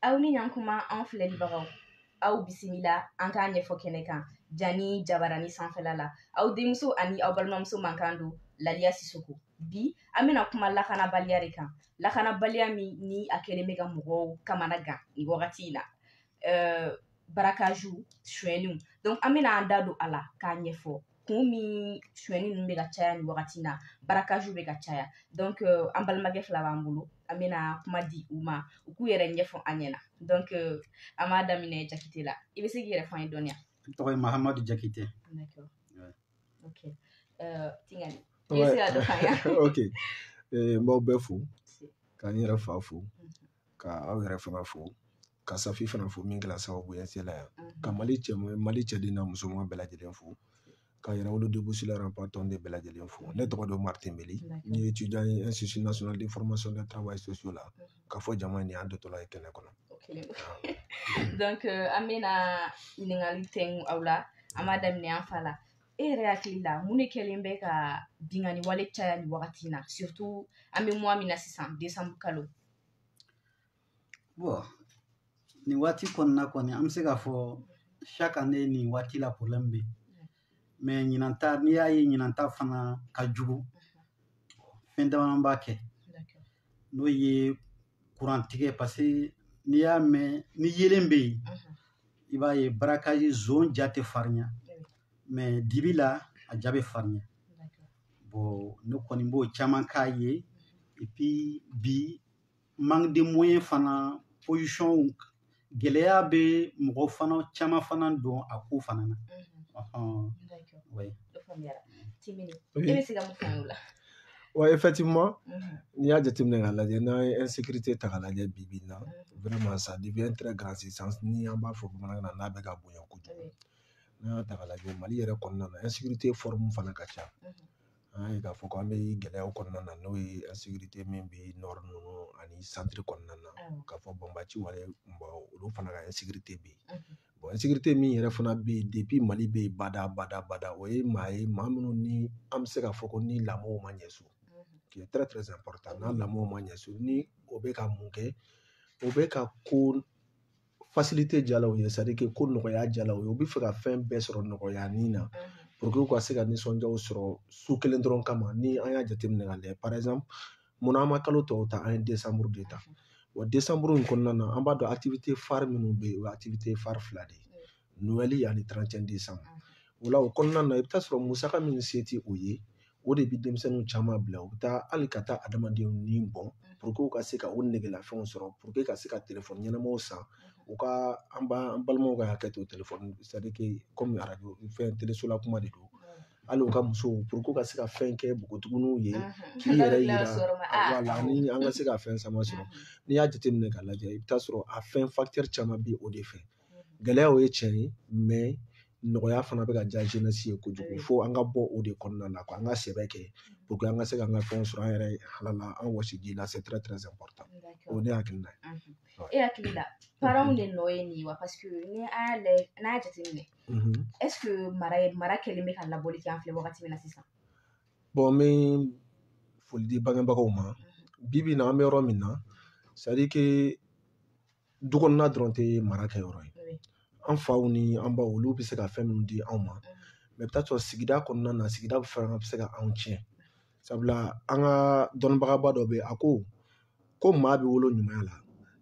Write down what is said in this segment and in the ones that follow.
aw ni ɲankuma an filɛlibagaw aw bisimila an k'a ɲɛfɔ kɛnɛ kan jani jabarani sanfɛla la aw denmuso ani aw balimamuso man kan don Laliya Sisoko bi an bɛna kuma lakanabaliya de kan lakanabaliya min ni a kɛlen bɛ ka mɔgɔw kamana gan ni wagati in na barakaju suɲɛniw donc an bɛna an da don a la k'a ɲɛfɔ kun min suɲɛni ninnu bɛ ka caya ni wagati na barakaju bɛ ka caya donc an balimakɛ fila b'an bolo an bɛna kuma di u ma u k'u yɛrɛ ɲɛfɔ an ɲɛna donc an b'a daminɛ Jakite la i bɛ se k'i yɛrɛ fɔ an ye dɔɔni n tɔgɔ ye Mahamadu Jakite. D'accord. Ok. Tingani i bɛ se ka dɔ fɔ an ye Ok. N b'aw bɛɛ fo ka n yɛrɛ fa fo ka aw yɛrɛ fana fo ka Safi fana fo min kɛra sababu ye sela yan ka Mali cɛden n'a musoman bɛɛ lajɛlen fo ka yɛrɛ wolo debu sur la rampart de bɛɛ lajɛlen fo ne tɔgɔ don Martin Beli n ye étudiant ye Institut national de formation des travailleurs sociaux la ka fɔ jama ni an dɔtɔla ye kɛnɛ kɔnɔ. Donc an bɛna ɲininkali tɛngu aw la an b'a daminɛ an fa la e yɛrɛ hakili la mun de kɛlen bɛ ka bingani wale caya ni wagati na surtout an bɛ mois min na sisan décembre kalo. Bon nin waati kɔnɔna kɔni an bɛ se k'a fɔ chaque année nin waati la problème bɛ mais ɲinan ta n'i y'a ye ɲinan ta fana ka jugu fɛn dama b'a kɛ n'o ye courant tigɛ parce que n'i y'a mɛn ni yelen bɛ yen i b'a ye barakaji zone ja tɛ farinya mais dibi la a ja bɛ farinya bon ne kɔni b'o caman k'a ye et puis bi manque de moyen fana position gɛlɛya bɛ mɔgɔ fana caman fana don a ko fana na. Oui. I bɛ se ka mun fɔ o la. Ouais, effectivement, n'i y'a jateminɛ k'a lajɛ n'an ye insécurité ta k'a lajɛ bi bi in na vraiment ça devient très grand sens ni an b'a fɔ bamanankan na n'a bɛ ka bonya kojugu n'an y'a ta k'a lajɛ Mali yɛrɛ kɔnɔna na insécurité forme fana ka ca an ye k'a fɔ ko an bɛ gɛlɛyaw kɔnɔna na n'o ye insécurité min bɛ nord ninnu ani centre kɔnɔna na k'a fɔ Banbaci wale olu fana ka insécurité bɛ yen bon insécurité min yɛrɛ fana bɛ yen depuis Mali bɛ yen bada o ye maa minnu ni an bɛ se k'a fɔ ko ni lamɔw ma ɲɛ so qui est très très important n'a lamɔw ma ɲɛ so ni o bɛ ka mun kɛ o bɛ ka ko facilité jala u ye c'est à dire que ko nɔgɔya jala u ye u bɛ fɛ ka fɛn bɛɛ sɔrɔ nɔgɔya ni na pour que u ka se ka nisɔndiyaw sɔrɔ su kelen dɔrɔn kama ni an y'a jateminɛ ka lajɛ par exemple munna an ma kalo tɔw ta an ye décembre de ta wa décembre in kɔnɔna na an b'a dɔn activité phare minnu bɛ yen o ye activité phare fila de ye Noël ani 31 décembre o la o kɔnɔna na i bɛ taa sɔrɔ musaka min se tɛ o ye o de bɛ denmisɛnninw caman bila u bɛ taa hali ka taa adamadenw ni bɔn pour que u ka se ka o negelafɛnw sɔrɔ pour que ka se ka téléphone ɲɛnamaw san u ka an balimaw ka hakɛ to téléphone c'est à dire que comme radio fɛn télésola kuma de don hali u ka musow pour que u ka se ka fɛn kɛ npogotigininw ye k'i yɛrɛ yira wala ni an ka se ka fɛn sama sɔrɔ n'i y'a jateminɛ k'a lajɛ i bɛ taa sɔrɔ a fɛn facteur caman bɛ o de fɛ gɛlɛyaw ye tiɲɛ ye mais nɔgɔya fana bɛ ka diya jeunesse ye kojugu fo an ka bɔ o de kɔnɔna na an ka sɛbɛ kɛ pour que an ka se ka an ka fɛnw sɔrɔ an yɛrɛ halala an wɔsi ji la c'est très très important o ne hakilina ye. E hakili la parents de nɔ ye nin wa parce que ni an y'a jateminɛ est-ce que mara kɛlen bɛ ka labɔli kɛ an filɛ wagati min na sisan. Bon n bɛ foli di bangebagaw ma bi bi in na an bɛ yɔrɔ min na c'est à dire que du kɔnɔna dɔrɔn tɛ mara kɛ yɔrɔ ye an faw ni an baw olu bɛ se ka fɛn minnu di anw ma mais i bɛ taa sɔrɔ sigida kɔnɔna na sigida fana bɛ se ka anw tiɲɛ sabula an ka dɔnnibagaba dɔ bɛ a ko maa bɛ wolo ɲumanya la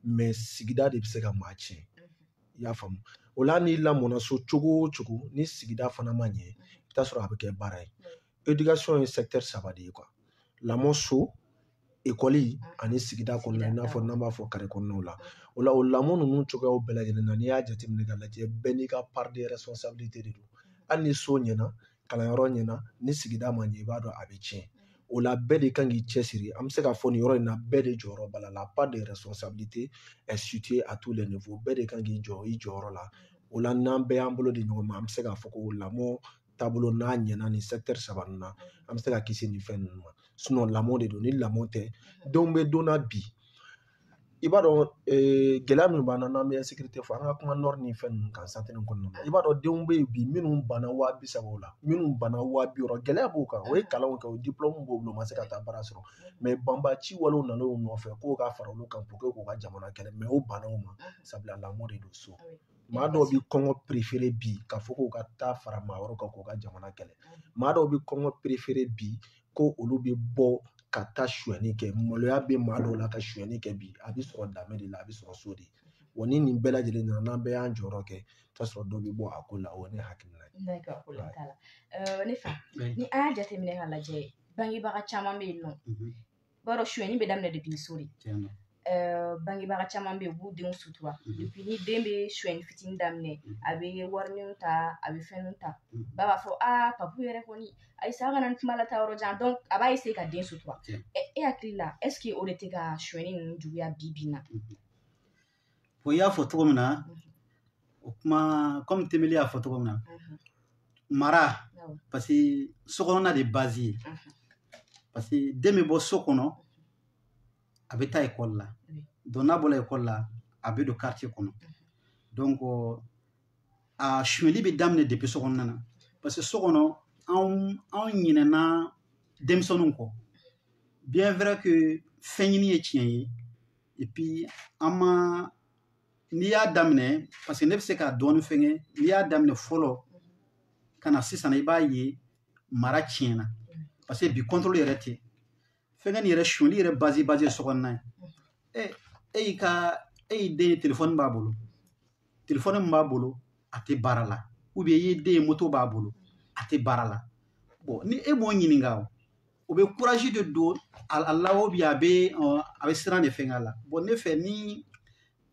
mais sigida de bɛ se ka maa tiɲɛ i y'a faamu o la n'i lamɔna so cogo o cogo ni sigida fana ma ɲɛ i bɛ taa sɔrɔ a bɛ kɛ baara ye éducation ye secteur saba de ye quoi lamɔ so école ani sigida kɔnɔna i n'a fɔ n'an b'a fɔ carré kɔnɔnaw la o la o lamɔ ninnu cogoyaw bɛɛ lajɛlen na n'i y'a jateminɛ ka lajɛ bɛɛ n'i ka part de responsabilité de don hali ni so ɲɛna kalanyɔrɔ ɲɛna ni sigida ma ɲɛ i b'a dɔn a bɛ tiɲɛ o la bɛɛ de kan k'i cɛsiri an bɛ se k'a fɔ nin yɔrɔ in na bɛɛ de jɔyɔrɔ b'a la la part de responsabilité est située à tous les niveaux bɛɛ de kan k'i jɔ i jɔyɔrɔ la o la n'an bɛɛ y'an bolo di ɲɔgɔn ma an bɛ se k'a fɔ ko lamɔ taabolo n'a ɲɛna nin secteur saba ninnu na an bɛ se ka kisi nin fɛn ninnu ma sinon lamɔ de don ni lamɔ tɛ denw bɛ don na bi i b'a dɔn gɛlɛya min b'an na n'an bɛ insécurité fɔ an ka kuma nord ni fɛn ninnu kan santé nin kɔnɔna na i b'a dɔn denw bɛ yen bi minnu banna 70,000 la minnu banna 60,000 gɛlɛya b'u kan o ye kalanw kɛ o diplôme b'u bolo u ma se ka taa baara sɔrɔ mais banbaci walew nan'o nɔfɛ k'o ka fara olu kan pour que k'u ka jamana kɛlɛ mais o banna o ma sabula lamɔ de don so maa dɔw bɛ kɔngɔ préféré bi k'a fɔ k'u ka taa fara maa wɛrɛw kan k'u ka jamana kɛlɛ maa dɔw bɛ kɔngɔ préféré bi ko olu bɛ bɔ ka taa suyɛnni kɛ maloya bɛ maa dɔw la ka suyɛnni kɛ bi a bɛ sɔrɔ danbe de la a bɛ sɔrɔ so de wa ni nin bɛɛ lajɛlen nana n'an bɛɛ y'an jɔyɔrɔ kɛ t'a sɔrɔ dɔ bɛ bɔ a ko la o ne hakilina ye. D'accord, problème t'a la. Ne fa ni an y'a jateminɛ k'a lajɛ bangebaga caman bɛ yen nɔ b'a dɔn suyɛnni bɛ daminɛ depuis so de bangebaga caman bɛ yen u b'u denw sutura depuis ni den bɛ suyɛnni fitinin daminɛ a bɛ warinenw ta a bɛ fɛnw ta ba b'a fɔ papu yɛrɛ kɔni ayisa an kana nin kuma la taa yɔrɔ jan donc a b'a essayer ka den sutura e hakili la est ce que o de tɛ ka suyɛnni ninnu juguya bi bi in na. o y'a fɔ cogo min na o kuma comme Temeli y'a fɔ cogo min na mara parce que sokɔnɔna de base ye parce que den bɛ bɔ so kɔnɔ a bɛ taa école la donc n'a bɔra école la a bɛ don quartier kɔnɔ donc a suyɛnli bɛ daminɛ depuis so kɔnɔna na parce que so kɔnɔ anw ɲinɛna denmisɛnninw kɔ bien vrai que fɛn ɲini ye tiɲɛ ye et puis an ma n'i y'a daminɛ parce que ne bɛ se ka dɔɔni fɛngɛ n'i y'a daminɛ fɔlɔ ka na sisan i b'a ye mara tiɲɛna parce que bi contrôle yɛrɛ tɛ fɛngɛ nin yɛrɛ suyɛnli yɛrɛ base ye so kɔnɔna ye e y'i den ye téléphone b'a bolo téléphone min b'a bolo a tɛ baara la ou bien i ye den ye moto b'a bolo a tɛ baara la bon ni e m'o ɲininka o bɛ courage de don a la ou bien a bɛ siran de fɛngɛ a la bon ne fɛ ni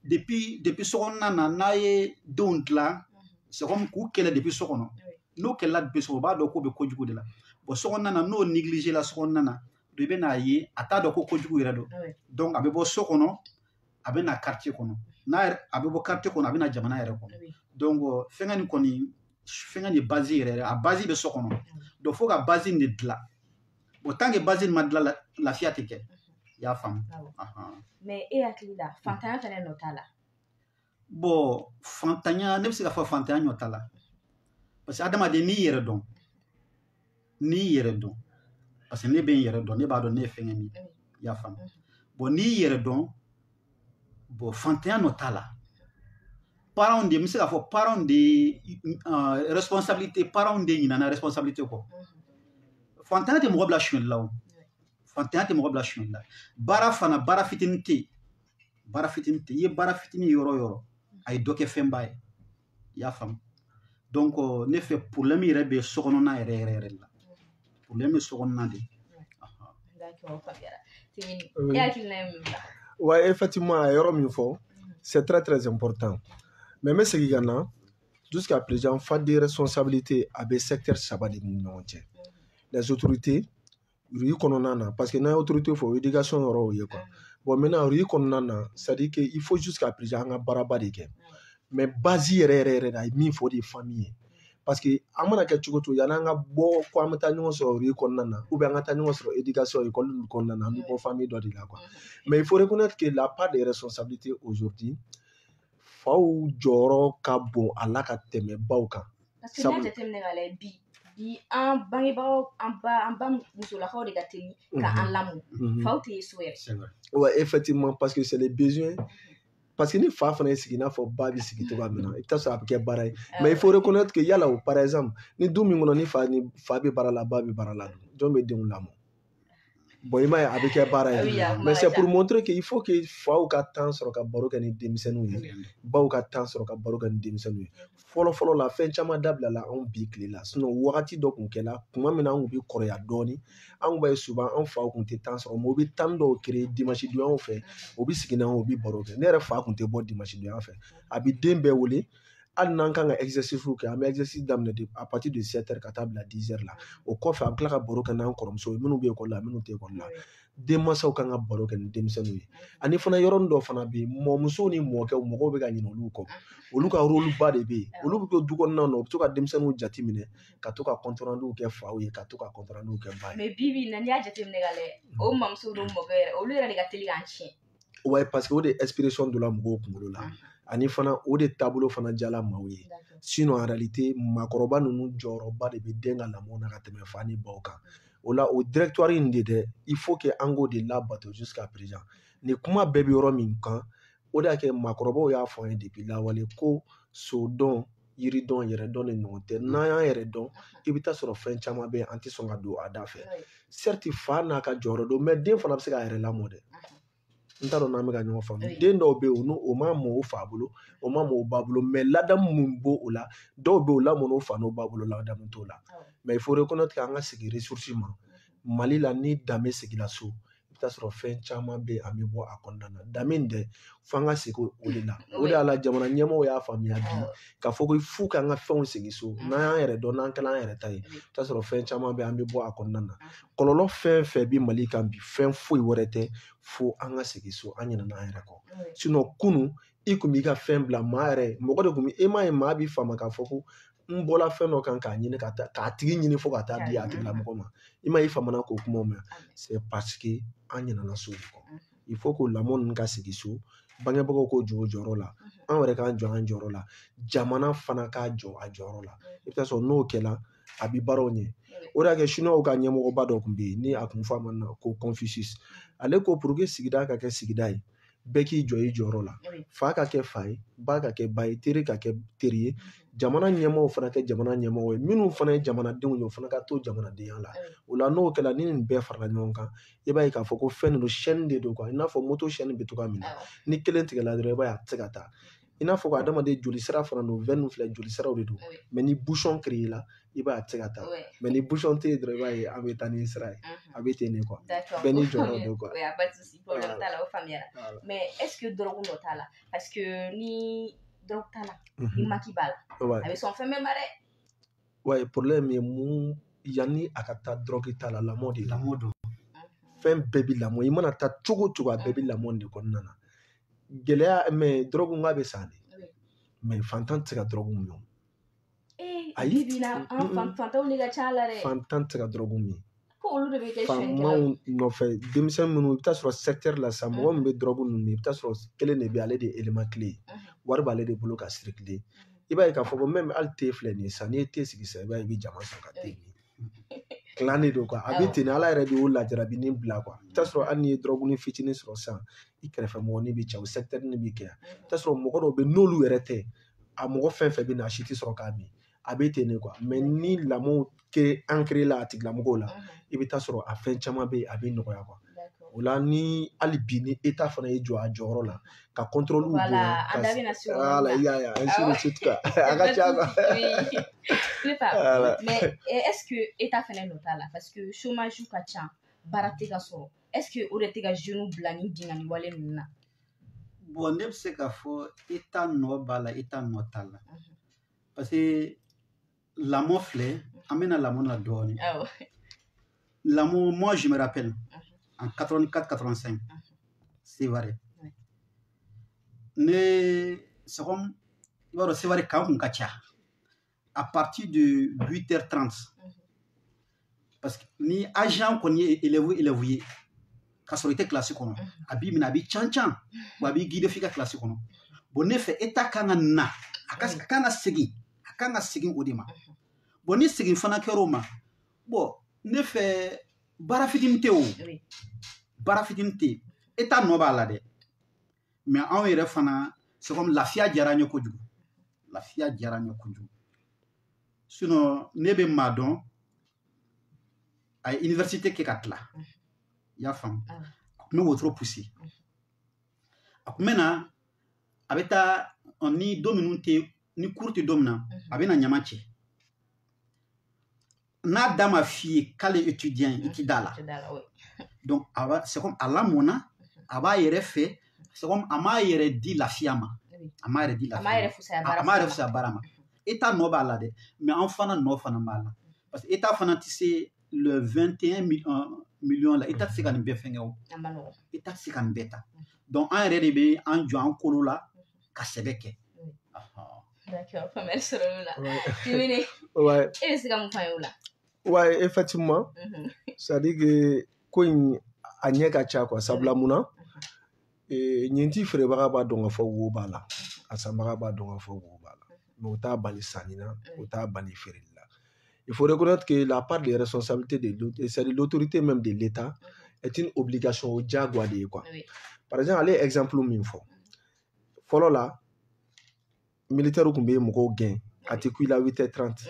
depuis so kɔnɔna na n'a ye denw dilan c'est comme k'u kɛlɛ depuis so kɔnɔ n'o kɛlɛla depuis so kɔnɔ o b'a dɔn k'o bɛ kojugu de la bon so kɔnɔna na n'o négligé la so kɔnɔna na i bɛ n'a ye a t'a dɔn ko kojugu yɛrɛ don donc a bɛ bɔ so kɔnɔ a bɛ na quartier kɔnɔ a bɛ bɔ quartier kɔnɔ a bɛ na jamana yɛrɛ kɔnɔ donc fɛngɛ nin kɔni fɛngɛ nin base yɛrɛ a base bɛ so kɔnɔ donc fo ka base nin de dilan bon tant que base nin ma dilan lafiya tɛ kɛ i y'a faamu. mais e hakili la fantanya fɛnɛ nɔ t'a la. bon fantanya ne bɛ se ka fɔ fantanya ɲɔ t'a la parce que adamaden n'i yɛrɛ dɔn parce que ne bɛ n yɛrɛ dɔn ne b'a dɔn ne ye fɛngɛ min i y'a faamu bon n'i yɛrɛ dɔn bon fantanya nɔ t'a la parents de n bɛ se ka fɔ parents de responsabilité parents de ɲinana responsabilité kɔ fantanya tɛ mɔgɔ bila suyɛnli la o fantanya tɛ mɔgɔ bila suyɛnli la baara fana baara fitinin tɛ yen i ye baara fitinin yɔrɔ o yɔrɔ a ye dɔ kɛ fɛnba ye i y'a faamu donc ne fɛ problème yɛrɛ bɛ so kɔnɔna yɛrɛ de la problème bɛ so kɔnɔna de. Ouais, effectivement a yɔrɔ min fɔ c'est très très important mais n bɛ segin ka na jusqu'à présent fa de responsabilité a bɛ secteur saba de ni ɲɔgɔn cɛ les autorités ruyi kɔnɔna na parce que n'an ye autorité fɔ éducation yɔrɔ o ye quoi bon maintenant ruyi kɔnɔna na c'est à dire que il faut jusqu'à présent an ka baaraba de kɛ mais base yɛrɛ a ye min fɔ o de ye famille ye parce que an mana kɛ cogo cogo yanni an ka bɔ ko an bɛ taa ɲɔgɔn sɔrɔ ruyi kɔnɔna na ou bien an ka taa ɲɔgɔn sɔrɔ éducation école ninnu kɔnɔna na an bɛ bɔ famille dɔ de la quoi mais il faut reconnaître que la part des responsabilités aujourd'hui faw jɔyɔrɔ ka bon a la ka tɛmɛ baw kan. parce que n'a jateminɛ k'a lajɛ bi an bangebagaw an ba musolakaw de ka teli ka an lamɔ faw tɛ ye so yɛrɛ. ouais effectivement parce que c'est les besoins parce que ni fa fana ye sigi i n'a fɔ ba bɛ sigi cogoya min na i bɛ taa sɔrɔ a bɛ kɛ baara ye mais il faut reconnaître que yala o par exemple ni du min kɔnɔ ni fa bɛ baara la ba bɛ baara la jɔn bɛ denw lamɔ bon i m'a ye a bɛ kɛ baara ye mais c'est pour montrer que il faut que faw ka temps sɔrɔ ka baro kɛ ni denmisɛnninw ye baw ka temps sɔrɔ ka baro kɛ ni denmisɛnninw ye fɔlɔ la fɛn caman dabila la anw bi tile la sinon wagati dɔ tun kɛla tuma min na an tun bɛ kɔrɔya dɔɔni an b'a ye souvent an faw tun tɛ temps sɔrɔ mais u bɛ temps dɔw créer dimanche donyaw fɛ u bɛ sigi n'an ye u bɛ baro kɛ ne yɛrɛ fa tun tɛ bɔ dimanche donya fɛ a bɛ den bɛɛ wele hali n'an kan ka exercice kɛ an bɛ exercice daminɛ à partir de 7h ka taa bila 10h la o kɔfɛ a bɛ tila ka baro kɛ n'an kɔrɔmuso ye minnu bɛ ekɔli la minnu tɛ ekɔli la denmansaw kan ka baro kɛ ni denmisɛnninw ye ani fana yɔrɔnin dɔ fana bɛ yen mɔmusow ni mɔkɛw mɔgɔw bɛ ka ɲinɛ olu kɔ olu ka rôle ba de bɛ yen olu bɛ to du kɔnɔna na u bɛ to ka denmisɛnninw jate minɛ ka to ka compte rendu kɛ faw ye ka to ka compte rendu kɛ ba ye. mais bi na n'i y'a jateminɛ ka lajɛ o mamuso n'o mɔkɛ yɛrɛ olu yɛrɛ de ka teli k'an tiɲɛ. Ouais, parce que o de expression de la mɔgɔw kunkolo la ani fana o de taabolo fana jala maaw ye sinon en réalité maakɔrɔba ninnu jɔyɔrɔba de bɛ den ka lamɔ na ka tɛmɛ fa ni baw kan o la o directoire in de dɛ il faut que an k'o de labato jusqu'à présent ni kuma bɛɛ bɛ yɔrɔ min kan o de y'a kɛ maakɔrɔbaw y'a fɔ an ye depuis lawale ko so dɔn yiri dɔn yɛrɛ dɔn ni ɲɔgɔn tɛ n'an y'an yɛrɛ dɔn i bɛ taa sɔrɔ fɛn caman bɛ yen an tɛ sɔn ka don a da fɛ certes fa n'a ka jɔyɔrɔ don mais den fana bɛ se k'a yɛrɛ lamɔ dɛ n t'a dɔn n'an bɛ ka ɲɔgɔn faamu den dɔw bɛ yen o ma mɔ o fa bolo o ma mɔ o ba bolo mais ladamu min b'o o la dɔw bɛ yen o lamɔna o fa n'o ba bolo ladamu t'o la mais il faut reconnaître k'an ka segin ressource ma Mali la ni danbe segin so i bɛ taa sɔrɔ fɛn caman bɛ yen an bɛ bɔ a kɔnɔna na danbe in dɛ fo an ka segin o de la o de y'a la jamana ɲɛmɔgɔw y'a faamuya bi k'a fɔ ko fu k'an ka fɛnw segin so n'an y'an yɛrɛ dɔn n'an kɛla an yɛrɛ ta ye i bɛ taa sɔrɔ fɛn caman bɛ yen an bɛ bɔ a kɔnɔna na kɔlɔlɔ fɛn fɛn bɛ Mali kan bi fɛn foyi wɛrɛ tɛ fo an ka segin so an ɲinɛna an yɛrɛ kɔ sinon kunun i kun b'i ka fɛn bila maa yɛrɛ mɔgɔ de kun bɛ e m'a ye maa b'i faama k'a fɔ ko n bɔla fɛn dɔ kan k'a ɲini k'a tigi ɲini fo ka taa di a tigilamɔgɔ ma i ma i faamana k'o kumaw mɛn c'est parce que an ɲinɛna so de kɔ il faut que lamɔ ninnu ka segin so bangebagaw k'o jɔ o jɔyɔrɔ la an yɛrɛ k'an jɔ an jɔyɔrɔ la jamana fana k'a jɔ a jɔyɔrɔ la i bɛ taa sɔrɔ n'o kɛla a bɛ baaraw ɲɛ o de y'a kɛ chinois ka ɲɛmɔgɔba dɔ tun bɛ yen ni a kun fɔ a ma na ko Confucius ale ko pour que sigida ka kɛ sigida ye bɛɛ k'i jɔ i jɔyɔrɔ la fa ka kɛ fa ye ba ka kɛ ba ye teri ka kɛ teri ye jamana ɲɛmɔgɔw fana kɛ jamana ɲɛmɔgɔ ye minnu fana ye jamanadenw ye o fana ka to jamanadenya la o la n'o kɛla ni nin bɛɛ farala ɲɔgɔn kan i b'a ye k'a fɔ ko fɛn ninnu chaîne de don quoi i n'a fɔ moto chaîne bɛ cogoya min na ni kelen tigɛla dɔrɔn i b'a ye a tɛ se ka taa i n'a fɔ ko adamaden joli sira fana don veine filɛ joli siraw de don mais ni bouchon créé la i b'a ye a tɛ se ka taa mais ni bouchon tɛ yen dɔrɔn i b'a ye an bɛ taa ni sira ye a bɛ ten de quoi bɛɛ ni jɔyɔrɔ don quoi problème t'a la o faamuyara mais est ce que drogue dɔ t'a la parce que ni drogue t'a la ni maki b'a la a bɛ sɔn fɛn bɛɛ ma dɛ ouais problème ye mun yanni a ka taa drogue t'a la lamɔ de lamɔ don fɛn bɛɛ bɛ lamɔ i mana taa cogo o cogo a bɛɛ bɛ lamɔ de kɔnɔna na gɛlɛya mais drogue n k'a bɛ san de mais fantan tɛ se ka drogue min ayi fantanw de ka ca la dɛ fantan tɛ se ka drogue min ko olu de bɛ kɛ faamaw nɔfɛ denmisɛn minnu i bɛ taa sɔrɔ secteur la sa mɔgɔ min bɛ drogue ninnu i bɛ taa sɔrɔ kelen de bɛ ale de ye élément clé ye wari b'ale de bolo ka circuler i b'a ye k'a fɔ ko même hali te filɛ nin ye sisan n'i ye te sigi sisan i b'a ye i bɛ jama san ka te min tilan de don quoi a bɛ ten ala yɛrɛ de y'o lajarabinin bila quoi i bɛ taa sɔrɔ hali n'i ye drogue fitinin sɔrɔ sisan i kɛrɛfɛ mɔgɔ ni bɛ cɛ o secteur ni bɛ kɛ yan i bɛ taa sɔrɔ mɔgɔ dɔw bɛ n'olu yɛrɛ tɛ a mɔgɔ fɛn fɛn bɛ na a si tɛ sɔrɔ k'a min a bɛ ten de quoi mais ni lamɔ ancré la a tigilamɔgɔw la i bɛ taa sɔrɔ a fɛn caman bɛ yen a bɛ nɔgɔya quoi o la ni hali bi ni État fana y'i jɔ a jɔyɔrɔ la ka contrôle bonya voilà il y a ainsi de suite quoi a ka ca quoi mais est ce que État fana nɔ t'a la parce que chômage ka ca baara tɛ ka sɔrɔ est ce que o de tɛ ka jeunes bila ni binnkanni wale ninnu na bon ne bɛ se k'a fɔ État nɔ b'a la État nɔ t'a la parce que lamɔ filɛ an bɛna lamɔ na dɔɔnin lamɔ moi je me rappelle en 84-85 Sevare ne c'est comme i b'a dɔn Sevare kan kun ka ca à partir de 8h30 parce que ni agent kɔni ye élève ye k'a sɔrɔ i tɛ classe kɔnɔ a b'i minɛ a b'i can wa a b'i guider f'i ka classe kɔnɔ bon ne fɛ État kan ka na a kan ka segin o de ma bon ni segin fana kɛra o ma bon ne fɛ baara fitinin tɛ o baara fitinin tɛ État nɔ b'a la dɛ mais anw yɛrɛ fana c'est comme lafiya diyara n ye kojugu sinon ne bɛ maa dɔn a ye université kɛ ka tila i y'a faamu a tun bɛ wotoro pousser a tun bɛ na a bɛ taa ni don minnu tɛ ni cours tɛ don min na a bɛ na ɲama cɛ n'a da ma f'i ye k'ale étudiant i tɛ da la donc c'est comme a lamɔna a b'a yɛrɛ fɛ c'est comme a m'a yɛrɛ di lafiya ma a m'a yɛrɛ fisaya baara ma État nɔ b'a la dɛ mais an fana nɔ fana b'a la parce que État fana tɛ se le 21 millions la État tɛ se ka nin bɛɛ fɛngɛ o État tɛ se ka nin bɛɛ ta donc an yɛrɛ de bɛ an jɔ an kolo la ka sɛbɛ kɛ d'accord faamuyali sɔrɔ o la Tumini e bɛ se ka mun f'an ye o la ouais effectivement c'est à dire que ko in a ɲɛ ka ca quoi sabula mun na ɲinti feerebaga b'a dɔn ka fɔ wo b'a la a sanbaga b'a dɔn ka fɔ wo b'a la mais o t'a bali sanni na o t'a bali feereli la. Il faut reconnaître que la part des responsabilités c'est de l'autorité même de l'État est une obligation au diagois de quoi. Par exemple, allez exemple min fɔ fɔlɔ la militaire kun bɛ mɔgɔw gɛn a tɛ ku i la 8h30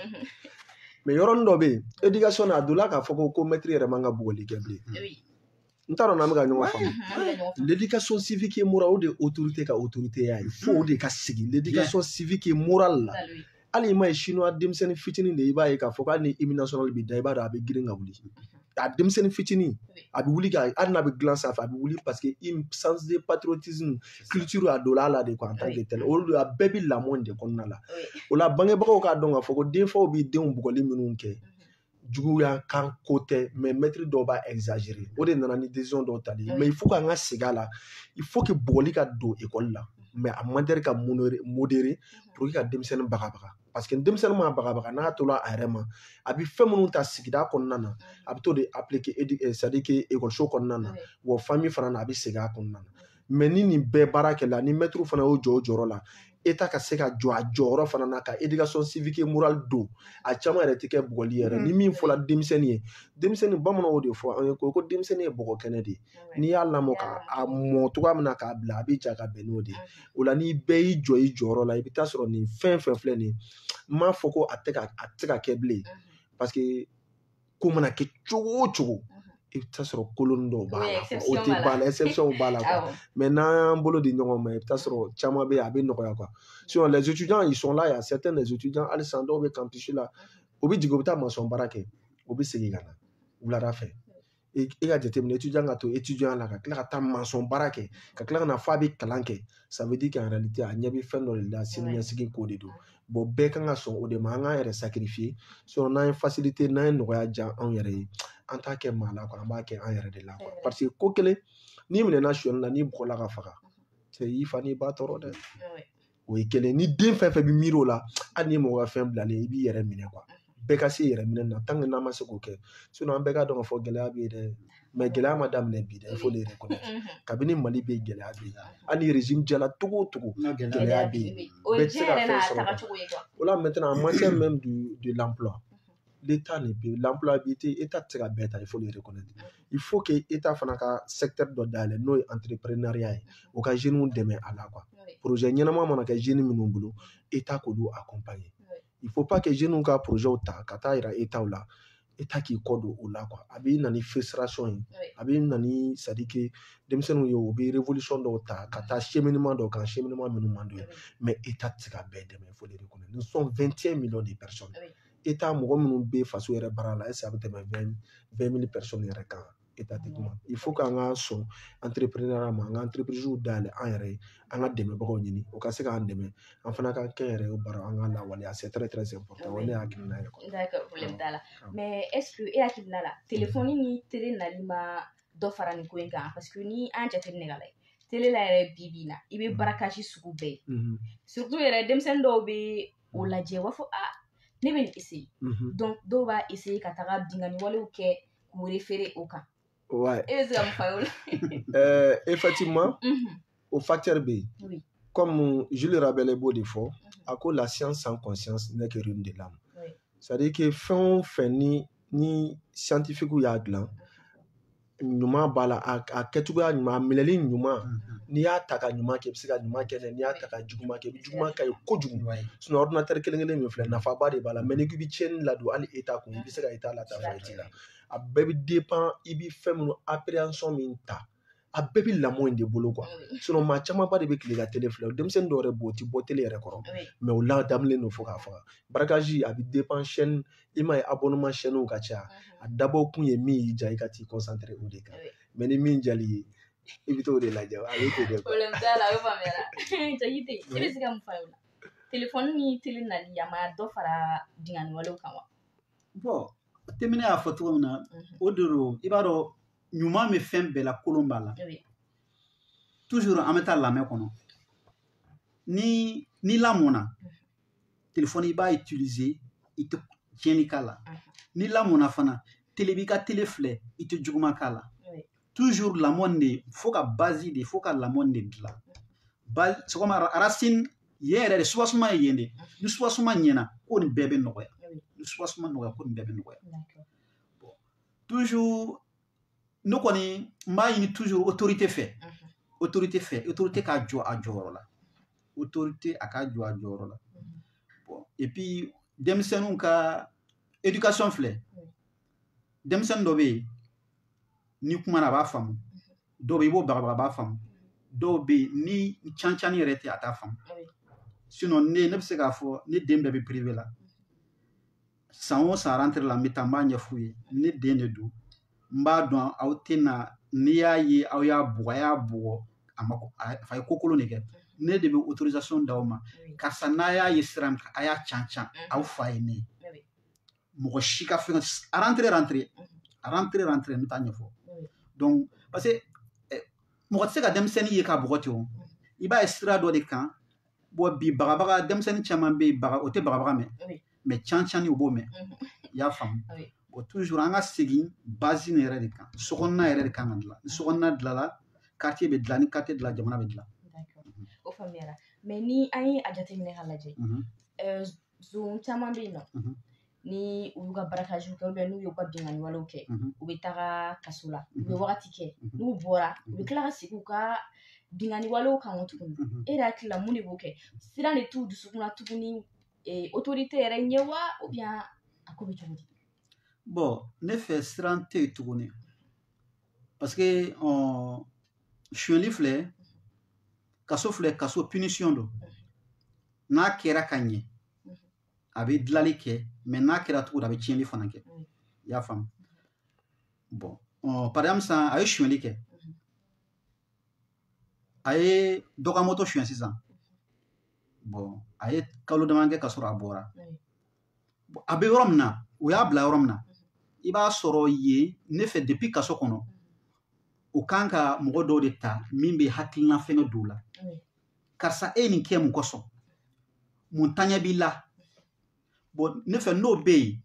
mais yɔrɔnin dɔ bɛ yen éducation na a donna k'a fɔ ko maître yɛrɛ man ka bugɔli kɛ bilen. N t'a dɔn n'an bɛ ka ɲɔgɔn faamu. L'éducation civique et morale o de autorité ka autorité y'a ye fo o de ka sigi l'éducation civique et morale la hali i ma ye chinois denmisɛnnin fitinin de i b'a ye k'a fɔ k'ali ni hymne national bɛ da i b'a dɔn a bɛ girin ka wuli a denmisɛnnin fitinin a bɛ wuli ka hali n'a bɛ gilan sanfɛ a bɛ wuli parce que sens de patriotisme culture a don a la de quoi en tant que tel olu a bɛɛ bɛ lamɔ de kɔnɔna la o la bangebagaw k'a dɔn k'a fɔ ko denfaw bɛ denw bugɔli minnu kɛ juguya kan ko tɛ mais maître dɔw b'a exagérer o de nana ni décision dɔw tali mais il faut k'an ka segin a la il faut que bugɔli ka don école la mais a man tɛ ka modérer pour que ka denmisɛnnin bagabaga parce que denmisɛnnin ma bagabaga n'a tola a yɛrɛ ma a bɛ fɛn minnu ta sigida kɔnɔna na a bɛ to de appliquer c'est-à-dire que école kɔnɔna na wa famille fana na a bɛ segin a kɔnɔna na mais ni nin bɛɛ baara kɛla ni maître fana y'o jɔ o jɔyɔrɔ la État ka se ka jɔ a jɔyɔrɔ fana na ka éducation civique et morale don a caman yɛrɛ tɛ kɛ bugɔli yɛrɛ ni min fɔla denmisɛnnin ye denmisɛnnin bamananw o de fɔ an ye ko denmisɛnnin ye bɔgɔ kɛnɛ de ye n'i y'a lamɔ ka a mɔ cogoya min na k'a bila a bɛ ja ka bɛn n'o de ye o la ni bɛɛ y'i jɔ i jɔyɔrɔ la i bɛ taa sɔrɔ nin fɛn fɛn filɛ nin ye n m'a fɔ ko a tɛ ka kɛ bilen parce que ko mana kɛ cogo o cogo i bɛ taa sɔrɔ kolon dɔw b'a la o tɛ ban exception b'a la quoi mais n'an y'an bolo di ɲɔgɔn ma i bɛ taa sɔrɔ caman bɛ yen a bɛ nɔgɔya quoi sinon les étudiants ils sont là il y a certains des étudiants hali san dɔw bɛ campus la o bɛ jigin o bɛ taa maçon baara kɛ o bɛ segin ka na wulada fɛ e ka jateminɛ étudiant ka to étudiant la ka tila ka taa maçon baara kɛ ka tila ka na f'a bɛ kalan kɛ ça veut dire qu'en réalité a ɲɛ bɛ fɛn dɔ de la siniɲɛsigi ko de don bon bɛɛ kan ka sɔn o de ma an k'an yɛrɛ sacrifier sinon n'an ye facilité n'an ye nɔgɔya diya anw yɛrɛ ye an t'a kɛ maa la quoi an b'a kɛ an yɛrɛ de la quoi parce que ko kelen n'i minɛna sonyali la n'i bɔgɔla ka faga cɛ i fa n'i ba tɔɔrɔ dɛ o ye kelen ni den fɛn fɛn bɛ miiri o la hali ni mɔgɔ ka fɛn bilalen i b'i yɛrɛ minɛ quoi bɛɛ ka se yɛrɛ minɛ na tant que n'an ma se k'o kɛ sinon an bɛɛ ka dɔn ka fɔ gɛlɛya bɛ yen dɛ mais gɛlɛya ma daminɛ bi dɛ il faut le reconnaître kabini Mali bɛ gɛlɛya bɛ yen hali régime jɛla cogo o cogo gɛlɛya bɛ yen bɛɛ tɛ se ka fɛn sɔrɔ o la maintenant en matière même de l'emploi l'État ne peut l'employabilité État tɛ se ka bɛɛ ta il faut le reconnaître il faut que État fana ka secteur dɔ dayɛlɛ n'o ye entrepreneuriat ye o ka jeunes dɛmɛ a la quoi projet ɲɛnama mana kɛ jeunes minnu bolo État k'olu accompagner il faut pas que jeunes ka projet ta ka taa yira État la État k'i kɔ don o la quoi a bɛ na ni frustration ye a bɛ na ni c'est à dire que denmisɛnninw ye o bɛ révolution dɔw ta ka taa cheminement dɔw kan cheminement minnu man d'u ye mais État tɛ se ka bɛɛ dɛmɛ il faut le reconnaître nous sommes 21 millions de personnes État mɔgɔ minnu bɛ faso yɛrɛ baara la est-ce que a bɛ tɛmɛ 20 000 personnes yɛrɛ kan étatiquement il faut qu'an ka sɔn entrepreneuriat ma an ka entreprise dayɛlɛ an yɛrɛ ye an ka dɛmɛbagaw ɲini o ka se k'an dɛmɛ an fana ka kɛ yɛrɛ baara an ka lawaleya c'est très très important o ne hakilina ye quoi d'accord problème t'a la mais est-ce que e hakilina la téléphone ni télé nali ma dɔ fara nin ko in kan parce que ni an jateminɛ ka lajɛ télé la yɛrɛ bi na i bɛ barakasi sugu bɛɛ ye surtout yɛrɛ denmisɛnnin dɔw bɛ o lajɛ u b'a fɔ ne bɛ nin essayer donc dɔw b'a essayer ka taga bingani walew kɛ k'u référer o kan ouais e bɛ se ka mun fɔ a ye effectivement au facteur B oui comme Jules Rabelais b'o de fɔ a ko la science sans conscience n'est que ruine de l'âme c'est-à-dire que fɛn o fɛn ni scientifique y'a dilan ɲuman b'a la a kɛcogoya ɲuman a minɛli ɲuman n'i y'a ta ka ɲuman kɛ i bɛ se ka ɲuman kɛ dɛ n'i y'a ta ka juguman kɛ i bɛ juguman kɛ kojugu sinon ordinateur kelen-kelen min filɛ nafaba de b'a la mais n'i ko i bɛ tiɲɛni ladon hali État kun i bɛ se ka État lataa fɔ i t'i la a bɛɛ bɛ dépend i bɛ fɛn minnu appréhension min ta a bɛɛ bɛ lamɔ in de bolo quoi sinon maa camanba de bɛ tile ka télé filɛ denmisɛnnin dɔw yɛrɛ b'o o tɛ bɔ télé yɛrɛ kɔrɔ mais o ladaminen don fo k'a faga barakaji a bɛ dépend chaîne i ma ye abonnement chaînew ka ca a dabɔ kun ye min y'i diya i ka t'i concentrer o de kan mais ni min diyali ye i bɛ t'o de lajɛ a bɛ ten de quoi problème t'a la o faamuyara Jakite i bɛ se ka mun fɔ a ye o la téléphone ni télé nali a ma dɔ fara bingani walew kan wa bon Temini y'a fɔ cogo min na o de don i b'a dɔn ɲuman bɛ fɛn bɛɛ la kolon b'a la toujours an bɛ taa lamɛn kɔnɔ ni lamɔnna téléphone i b'a utiliser i tɛ tiɲɛni k'a la ni lamɔnna fana télé b'i ka télé filɛ i tɛ juguman k'a la toujours lamɔ de fo ka base de fo ka lamɔ de dilan c'est comme racine yen yɛrɛ de soubassement ye yen de ni soubassement ɲɛna ko nin bɛɛ bɛ nɔgɔya ni soubassement nɔgɔya ko nin bɛɛ bɛ nɔgɔya bon toujours ne kɔni n b'a ɲini toujours autorité fɛ autorité k'a jɔ a jɔyɔrɔ la autorité a k'a jɔ a jɔyɔrɔ la bon et puis denmisɛnninw ka éducation filɛ denmisɛnnin dɔ bɛ yen ni kumana a b'a faamu dɔw bɛ yen i b'o bagabaga a b'a faamu dɔw bɛ yen ni cancani yɛrɛ tɛ a t'a faamu sinon ne bɛ se k'a fɔ ne den bɛɛ bɛ privé la san o san rentrée la n bɛ taa n b'a ɲɛf'u ye ne den de don n b'a dɔn aw tɛ na n'i y'a ye aw y'a bugɔ a y'a bugɔ a ye ko kolon de kɛ ne de bɛ autorisation d'aw ma karisa n'a y'a ye sira min kan a y'a can aw fa ye ne ye mɔgɔ si ka fɛn a rentrée n bɛ taa ɲɛfɔ donc parce que mɔgɔ tɛ se ka denmisɛnnin ye k'a bugɔ ten o i b'a ye sira dɔ de kan bon bi bagabaga denmisɛnnin caman bɛ yen o tɛ bagabaga mɛn mais cancani o b'o mɛn i y'a faamu bon toujours an ka segin base nin yɛrɛ de kan sokɔnɔna yɛrɛ de kan ka dilan ni sokɔnɔna dilanla quartier bɛ dilan ni quartier dilan jamana bɛ dilan o faamuyara mais ni an ye a jateminɛ ka lajɛ zon caman bɛ yen nɔ ni u y'u ka barakaju kɛ ubiyɛn n'u y'u ka binganiwalew kɛ u bɛ taga kaso la u bɛ wagati kɛ n'u bɔra u bɛ tila ka segin u ka binganiwalew kan tuguni e yɛrɛ hakili la mun de b'o kɛ siran de t'u dusukun na tuguni autorité yɛrɛ ɲɛ wa ubiyɛn a ko bɛ cogo di bon ne fɛ siran tɛ yen tuguni parce que sonyali filɛ kaso punition don n'a kɛra ka ɲɛ a bɛ dilali kɛ mais n'a kɛra cogo di a bɛ tiɲɛli fana kɛ i y'a faamu bon par exemple sisan a ye sonyali kɛ a ye dɔ ka moto suɲɛ sisan bon a ye kalo dama kɛ ka sɔrɔ a bɔra a bɛ yɔrɔ min na o y'a bila yɔrɔ min na i b'a sɔrɔ yen ne fɛ depuis kaso kɔnɔ o kan ka mɔgɔ dɔw de ta min bɛ hakilina fɛngɛ don la karisa e nin kɛ mun kosɔn mun taɲɛ b'i la bon ne fɛ n'o bɛ yen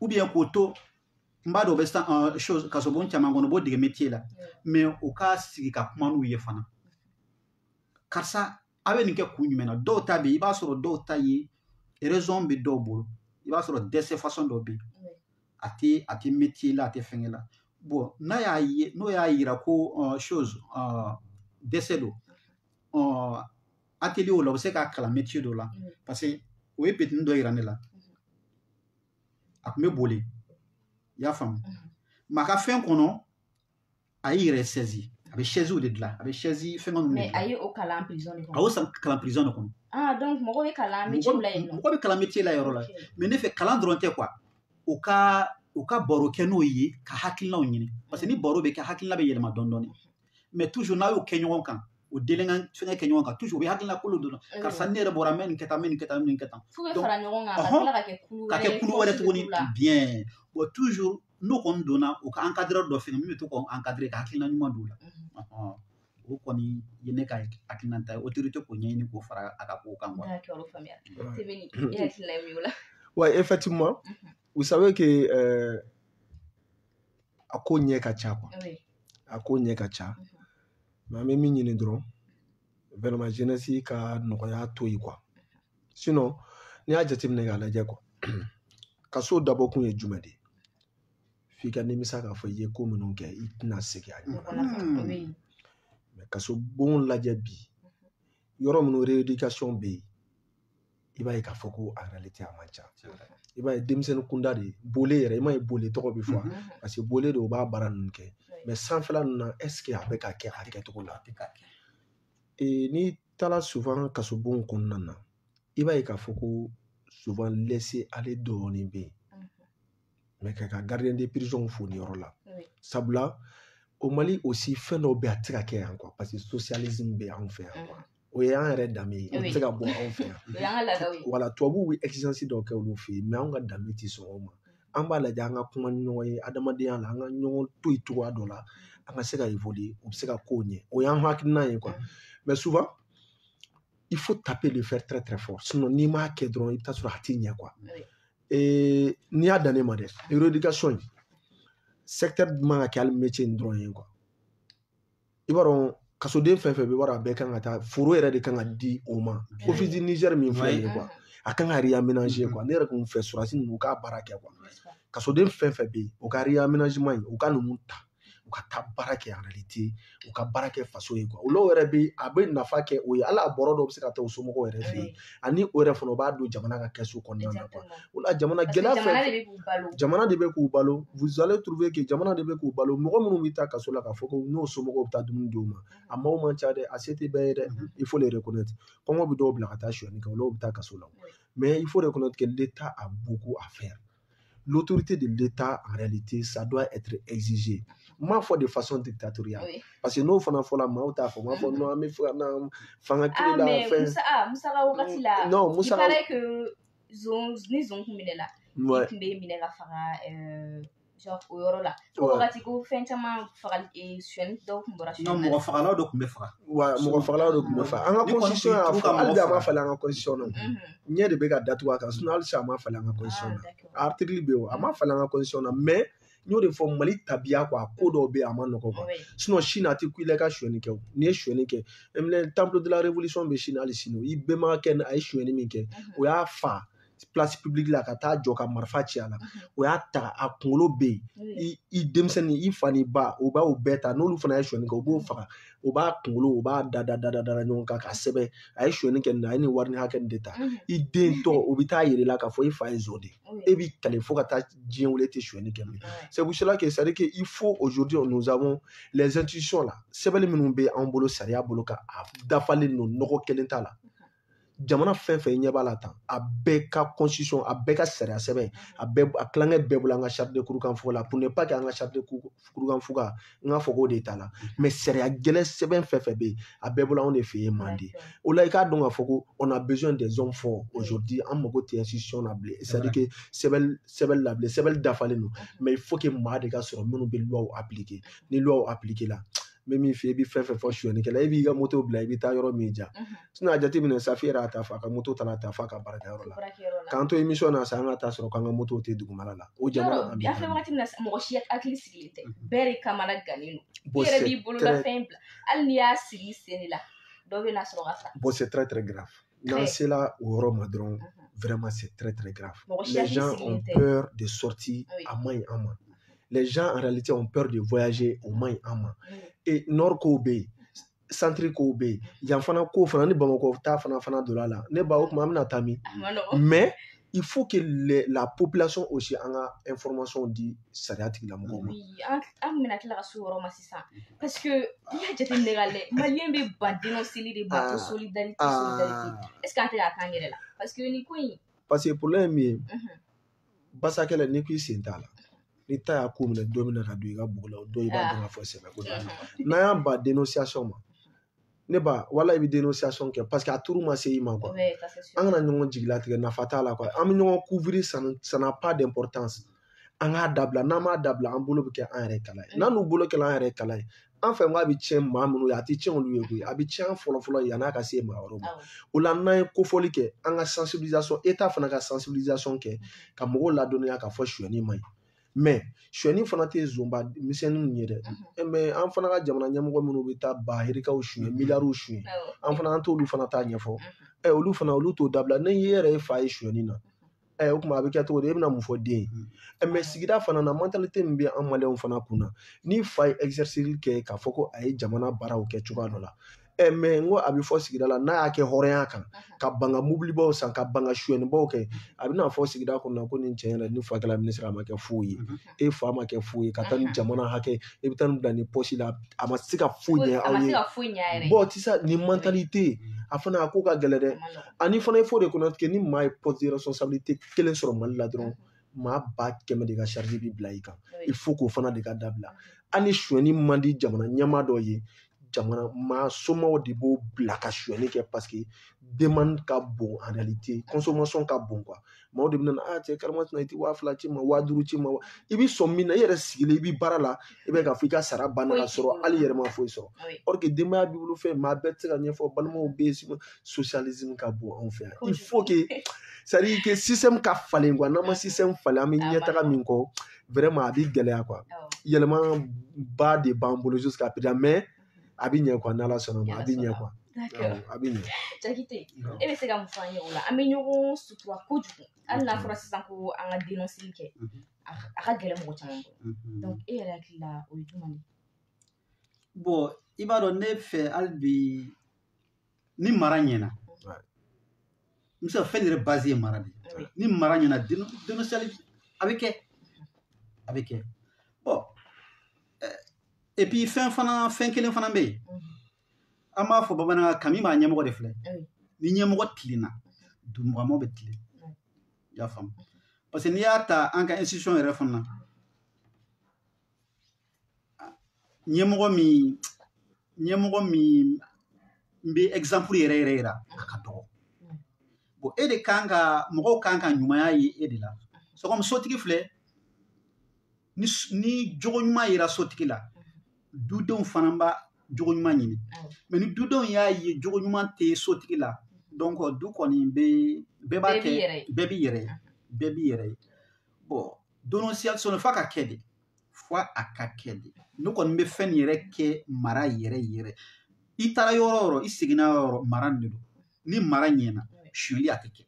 ou bien k'o to n b'a dɔn o bɛ sisan kaso bon caman kɔnɔ o b'o dege métier la mais o k'a sigi ka kuma n'u ye fana karisa a bɛ nin kɛ kun jumɛn na dɔw ta bɛ yen i b'a sɔrɔ dɔw ta ye raison bɛ dɔw bolo i b'a sɔrɔ dɛsɛ façon dɔ bɛ yen a tɛ métier la a tɛ fɛngɛ la bon n'o y'a yira ko dɛsɛ don atelier o la o bɛ se k'a kalan métier dɔ la parce que o ye petini dɔ yira ne la a tun bɛ boli i y'a faamu mais a ka fɛn kɔnɔ a y'i yɛrɛ saisi a bɛ chaise de dilan a bɛ chaise fɛngɛ ninnu de dilan mais a ye o kalan prison de kɔnɔ a y'o kalan prison de kɔnɔ donc mɔgɔ bɛ kalan métier la yen nɔ mɔgɔ bɛ kalan métier la yɔrɔ la mais ne fɛ kalan dɔrɔn tɛ quoi u ka baro kɛ n'o ye ka hakilinaw ɲini parce que ni baro bɛ kɛ hakilina bɛ yɛlɛma dɔɔnin dɔɔnin mais toujours n'a y'o kɛ ɲɔgɔn kan o denkɛ fɛngɛ kɛ ɲɔgɔn kan toujours o bɛ hakilina kolon dɔn karisa ne yɛrɛ bɔra n bɛ nin kɛ tan n bɛ nin kɛ tan n bɛ nin kɛ tan f'u bɛ fara ɲɔgɔn kan ka tila ka kɛ kulu wɛrɛ tuguni bien bon toujours n'o kɔni donna o ka encadreur dɔ fɛnɛ min bɛ to k'o encadrer ka hakilina ɲuman don o la o kɔni ye ne ka hakilina ta ye autorité k'o ɲɛɲini k'o fara a ka kow kan quoi. D'accord, o faamuyara. Tɛmɛni e hakilina ye min o la. Ouais, effectivement. Vous savez que a ko ɲɛ ka ca quoi. Oui. A ko ɲɛ ka ca. Mais an bɛ min ɲini dɔrɔn vraiment jeunesse ka nɔgɔya to yen quoi. Sinon n'i y'a jateminɛ k'a lajɛ quoi kaso dabɔ kun ye jumɛn de ye f'i ka nimisa k'a fɔ i ye ko minnu kɛ i tɛna segin a ɲɔgɔn na. Mais kaso bon lajɛ bi yɔrɔ minnu rééducation bɛ yen i b'a ye k'a fɔ ko en réalité a man ca. I b'a ye denmisɛnnin kunda de bole yɛrɛ i ma ye bole tɔgɔ bɛ fɔ parce que bole de o b'a baara ninnu kɛ mais sanfɛla ninnu na est ce que a bɛ ka kɛ a kɛcogo la n'i taara souvent kaso bon kɔnɔna na i b'a ye k'a fɔ ko souvent laisser aller dɔɔnin bɛ yen mais ka gardien de prison fo ni yɔrɔ la sabula au Mali aussi fɛn dɔw bɛ a tɛ se ka kɛ yan quoi parce que socialisme bɛ anw fɛ yan quoi o ye an yɛrɛ danbe ye o tɛ se ka bɔ anw fɛ yan wala tubabuw bɛ exigence dɔw kɛ olu fɛ yen mais anw ka danbe tɛ sɔn o ma an b'a lajɛ an ka kuma ni ɲɔgɔn ye adamadenya la an ka ɲɔgɔn to yen cogoya dɔ la an ka se ka évoluer o bɛ se ka kow ɲɛ o y'an hakilina ye quoi mais souvent il faut taper le fer très très fort sinon n'i m'a kɛ dɔrɔn i bɛ taa sɔrɔ a tɛ ɲɛ quoi n'i y'a dan ne ma dɛ rééducation secteur man ka kɛ hali métier in dɔrɔn ye quoi i b'a dɔn kasoden fɛn fɛn bɛ b'a dɔn a bɛɛ kan ka taa foro yɛrɛ de kan ka di o ma office du Niger min filɛ nin ye quoi a kan ka réaménager quoi ne yɛrɛ kun fɛ surasi ninnu u k'a baara kɛ quoi kasoden fɛn fɛn bɛ yen u ka réaménagement u ka ninnu ta u ka taa baara kɛ en réalité u ka baara kɛ faso ye quoi olu yɛrɛ bɛ a bɛ nafa kɛ o ye hali a bɔrɔ dɔw bɛ se ka taa o somɔgɔw yɛrɛ fɛ yen ani o yɛrɛ fana u b'a don jamana ka kɛsu kɔnɔna na quoi o la jamana gɛlɛya fɛn jamana de bɛ k'u balo vous allez trouver que jamana de bɛ k'u balo mɔgɔ minnu bɛ taa kaso la k'a fɔ ko n'o somɔgɔw bɛ taa dumuni di u ma a maaw man ca dɛ a se tɛ bɛɛ ye dɛ il faut les reconnaître kɔngɔ bɛ dɔw bila ka taa suyɛnni kɛ olu bɛ taa kaso la mais il faut reconnaître que l'État a beaucoup à faire. L'autorité de l'État, en réalité, ça doit être exigé. Moi, faut de façon dictatoriale. Oui. Parce que nous, on a fait la main, non, mais il paraît que ils ont genre o yɔrɔ la o wagati ko fɛn caman fagali suyɛnni dɔw tun bɔra non mɔgɔ fagalaw dɔ tun bɛ faga wa mɔgɔ fagalaw dɔ tun bɛ faga an ka constitution y'a fɔ hali bi a ma falen an ka constitution na ɲɛ de bɛ ka datugu a kan sinon hali sisan a ma falen an ka constitution na article bɛ yen a ma falen an ka constitution na mais n y'o de fɔ Mali tabiya quoi ko dɔw bɛ yen a ma nɔgɔ quoi sinon Chine a tɛ ku i la i ka suyɛnni kɛ o n'i ye suyɛnni kɛ le temple de la révolution bɛ Chine hali sini i bɛnbakɛ a ye suyɛnni min kɛ o y'a fa place publique la ka taa jɔ ka marifa ci a la o y'a ta a kunkolo bɛ yen i denmisɛnnin i fa ni ba o b'o bɛɛ ta n'olu fana ye suyɛnni kɛ o b'o faga o b'a kunkolo o b'a da ɲɔgɔn kan k'a sɛbɛn a ye suyɛnni kɛ nin na a ye nin wari ni hakɛ nin de ta i den tɔ o bɛ taa yɛrɛ la k'a fɔ i fa ye zon de e b'i kale fo ka taa diɲɛ wele tɛ suyɛnni kɛ bilen c'est pour cela que c'est-à-dire que il faut aujourd'hui nous avons les institutions là sɛbɛnni minnu bɛ an bolo sariya bolo ka a dafalen don nɔgɔ kelen t'a la jamana fɛn fɛn ɲɛ b'a la tan a bɛɛ ka constitution a bɛɛ ka sariya sɛbɛn a klankɛ bɛɛ bolo an ka charte de kurukanfuga la pour ne pas que an ka charte de kurukanfuga n k'a fɔ k'o de t'a la mais sariya gɛlɛn sɛbɛn fɛn fɛn bɛ yen a bɛɛ bolo anw de fɛ yen Mande o la i k'a dɔn k'a fɔ ko on a besoin des hommes forts aujourd'hui an mago tɛ institution na bilen c'est-à-dire que sɛbɛn la bilen sɛbɛn dafalen don mais il faut que maa de ka sɔrɔ minnu bɛ loi appliquer ni loi appliquer la mais min fɛ i bɛ fɛn fɛn fɔ suyɛnni kɛla e b'i ka moto bila i bɛ taa yɔrɔ min ja sinon a jateminɛ Safi yɛrɛ y'a ta fɔ a ka moto ta la ta fɔ a ka baarakɛyɔrɔ la k'an to émission na sa an ka taa sɔrɔ k'an ka moto tɛ dugumala la o jamana an filɛ wagati min na mɔgɔ si hakili sigilen tɛ bɛɛ de kamana gannen don i yɛrɛ b'i bolola fɛn bila hali n'i y'a sigi sen de la dɔ bɛ na sɔrɔ ka sa bon c'est très très grave n'an sela o yɔrɔ ma dɔrɔn vraiment c'est très très grave les gens ont peur de sortir a man ɲi an ma les gens en réalité ont peur de voyager o man ɲi an ma et nord kow bɛ yen centre kow bɛ yen yan fana kow fana ni Bamakɔ ta fana donna la ne ba o kuma an bɛna taa min mais il faut que la population aussi an ka information di sariya tigilamɔgɔw ma an bɛna tila ka se o yɔrɔ ma sisan parce que n'i y'a jateminɛ ka lajɛ maliyɛn bɛ ban dénonceli de ban ko solidarité est ce que an tɛ k'a k'an yɛrɛ la parce que ni ko in parce que problème min ye basakɛlɛ n'i ko i sen t'a la ni ta y'a ko minɛ don min na ka don i ka bugu la o don i b'a dɔn ka fɔ sɛbɛn ko n'an y'an ba dénonciation ma ne ba wala i bɛ dénonciation kɛ parce que a turu ma se i ma quoi an kana ɲɔgɔn jigilatigɛ nafa t'a la quoi an bɛ ɲɔgɔn couvrir ça n'a pas d'importance an k'a dabila n'an m'a dabila an bolo bɛ kɛ an yɛrɛ kala ye n'an n'u bolo kɛla an yɛrɛ kala ye an fɛ k'a bɛ tiɲɛ maa minnu ye a tɛ tiɲɛ olu ye koyi a bɛ tiɲɛ fɔlɔ ye yan'a ka se maa wɛrɛw ma o la n'an ye kofɔli kɛ an ka sensibilisation État fana ka sensibilisation kɛ ka mɔgɔw ladɔnniya k'a fɔ suyɛnni man ɲi mais suyɛnni fana tɛ zonba misɛnninw ye dɛ mais an fana ka jamana ɲɛmɔgɔ minnu bɛ taa bahirikaw suyɛn miliyariw suyɛn an fana an t'olu fana ta ɲɛfɔ olu t'o dabila ne yɛrɛ ye fa ye suyɛnni na o kuma a bɛ kɛ cogo di e bɛna mun fɔ den ye mais sigida fana na mentalité min bɛ an maliyɛnw fana kunna ni fa ye exercice kɛ k'a fɔ ko a ye jamana baaraw kɛ cogoya dɔ la mais n ko a bɛ fɔ sigida la n'a y'a kɛ hɔrɔnya kan ka ban ka mobilibaw san ka ban ka suyɛnnibaw kɛ a bɛna fɔ sigida kɔnɔ ko nin cɛ yɛrɛ ni fa kɛla ministre a ma kɛ foyi ye e fa ma kɛ foyi ye ka taa ni jamana hakɛ e bɛ taa nin bila nin poche la a ma se ka foyi ɲɛ aw ye bon sisan nin mentalité a fana a ko ka gɛlɛn dɛ ani fana il faut reconnaître que ni maa ye poste de responsabilité kelen sɔrɔ Mali la dɔrɔn maa 100 de ka charge bi bila i kan il faut k'o fana de ka dabila hali suyɛnni man di jamana ɲɛmaa dɔ ye jamana maa somɔgɔw de b'o bila ka suyɛnni kɛ parce que demande ka bon en réalité consommation ka bon quoi maaw de bɛna cɛ karamɔgɔ tɛna i tɛ 2000 ci ma 5000 ci ma i bɛ sɔn min na i yɛrɛ sigilen i bɛ baara la i bɛ ka fɔ i ka sara banna ka sɔrɔ hali i yɛrɛ ma foyi sɔrɔ or que denbaya b'i bolo fɛn maa bɛɛ tɛ se ka ɲɛfɔ balimaw bɛ yen socialisme ka bon anw fɛ yan il faut que c'est à dire que système ka falen quoi n'an ma système falen an bɛ ɲɛtaga min kɔ vraiment a bɛ gɛlɛya quoi yɛlɛma ba de b'an bolo jusqu'à présent mais a bɛ ɲɛ quoi n'Ala sɔnna ma a bɛ ɲɛ quoi. D'accord. A bɛ ɲɛ. Jakite e bɛ se ka mun fɔ an ye o la an bɛ ɲɔgɔn sutura kojugu hali n'a fɔra sisan ko an ka dénonceli kɛ a ka gɛlɛn mɔgɔ caman bolo donc e yɛrɛ hakili la o ye jumɛn ye. Bon i b'a dɔn ne fɛ hali bi ni mara ɲɛna n bɛ se ka fɛn yɛrɛ base ye mara de ye ni mara ɲɛna dénonceli a bɛ kɛ bon et puis fɛn kelen fana bɛ yen an b'a fɔ bamanankan kan min b'a ɲɛmɔgɔ de filɛ ni ɲɛmɔgɔ tilenna dugumɔgɔmaw bɛ tilen i y'a faamu parce que n'i y'a ta an ka institution yɛrɛ fana ɲɛmɔgɔ min n bɛ exemple yɛrɛ yira a ka dɔgɔ bon e de kan ka mɔgɔw kan ka ɲumanya ye e de la c'est comme sotigi filɛ ni jogo ɲuman yira sotigi la dudenw fana b'a jogo ɲuman ɲini mais ni dudenw y'a ye jogo ɲuman tɛ sotigi la donc du kɔni bɛɛ b'a kɛ bɛɛ b'i yɛrɛ ye bon dénonciation f'a ka kɛ de ne kɔni bɛ fɛn yɛrɛ kɛ mara yɛrɛ i taara yɔrɔ o yɔrɔ i seginna yɔrɔ mara de don ni mara ɲɛna suyɛli a tɛ kɛ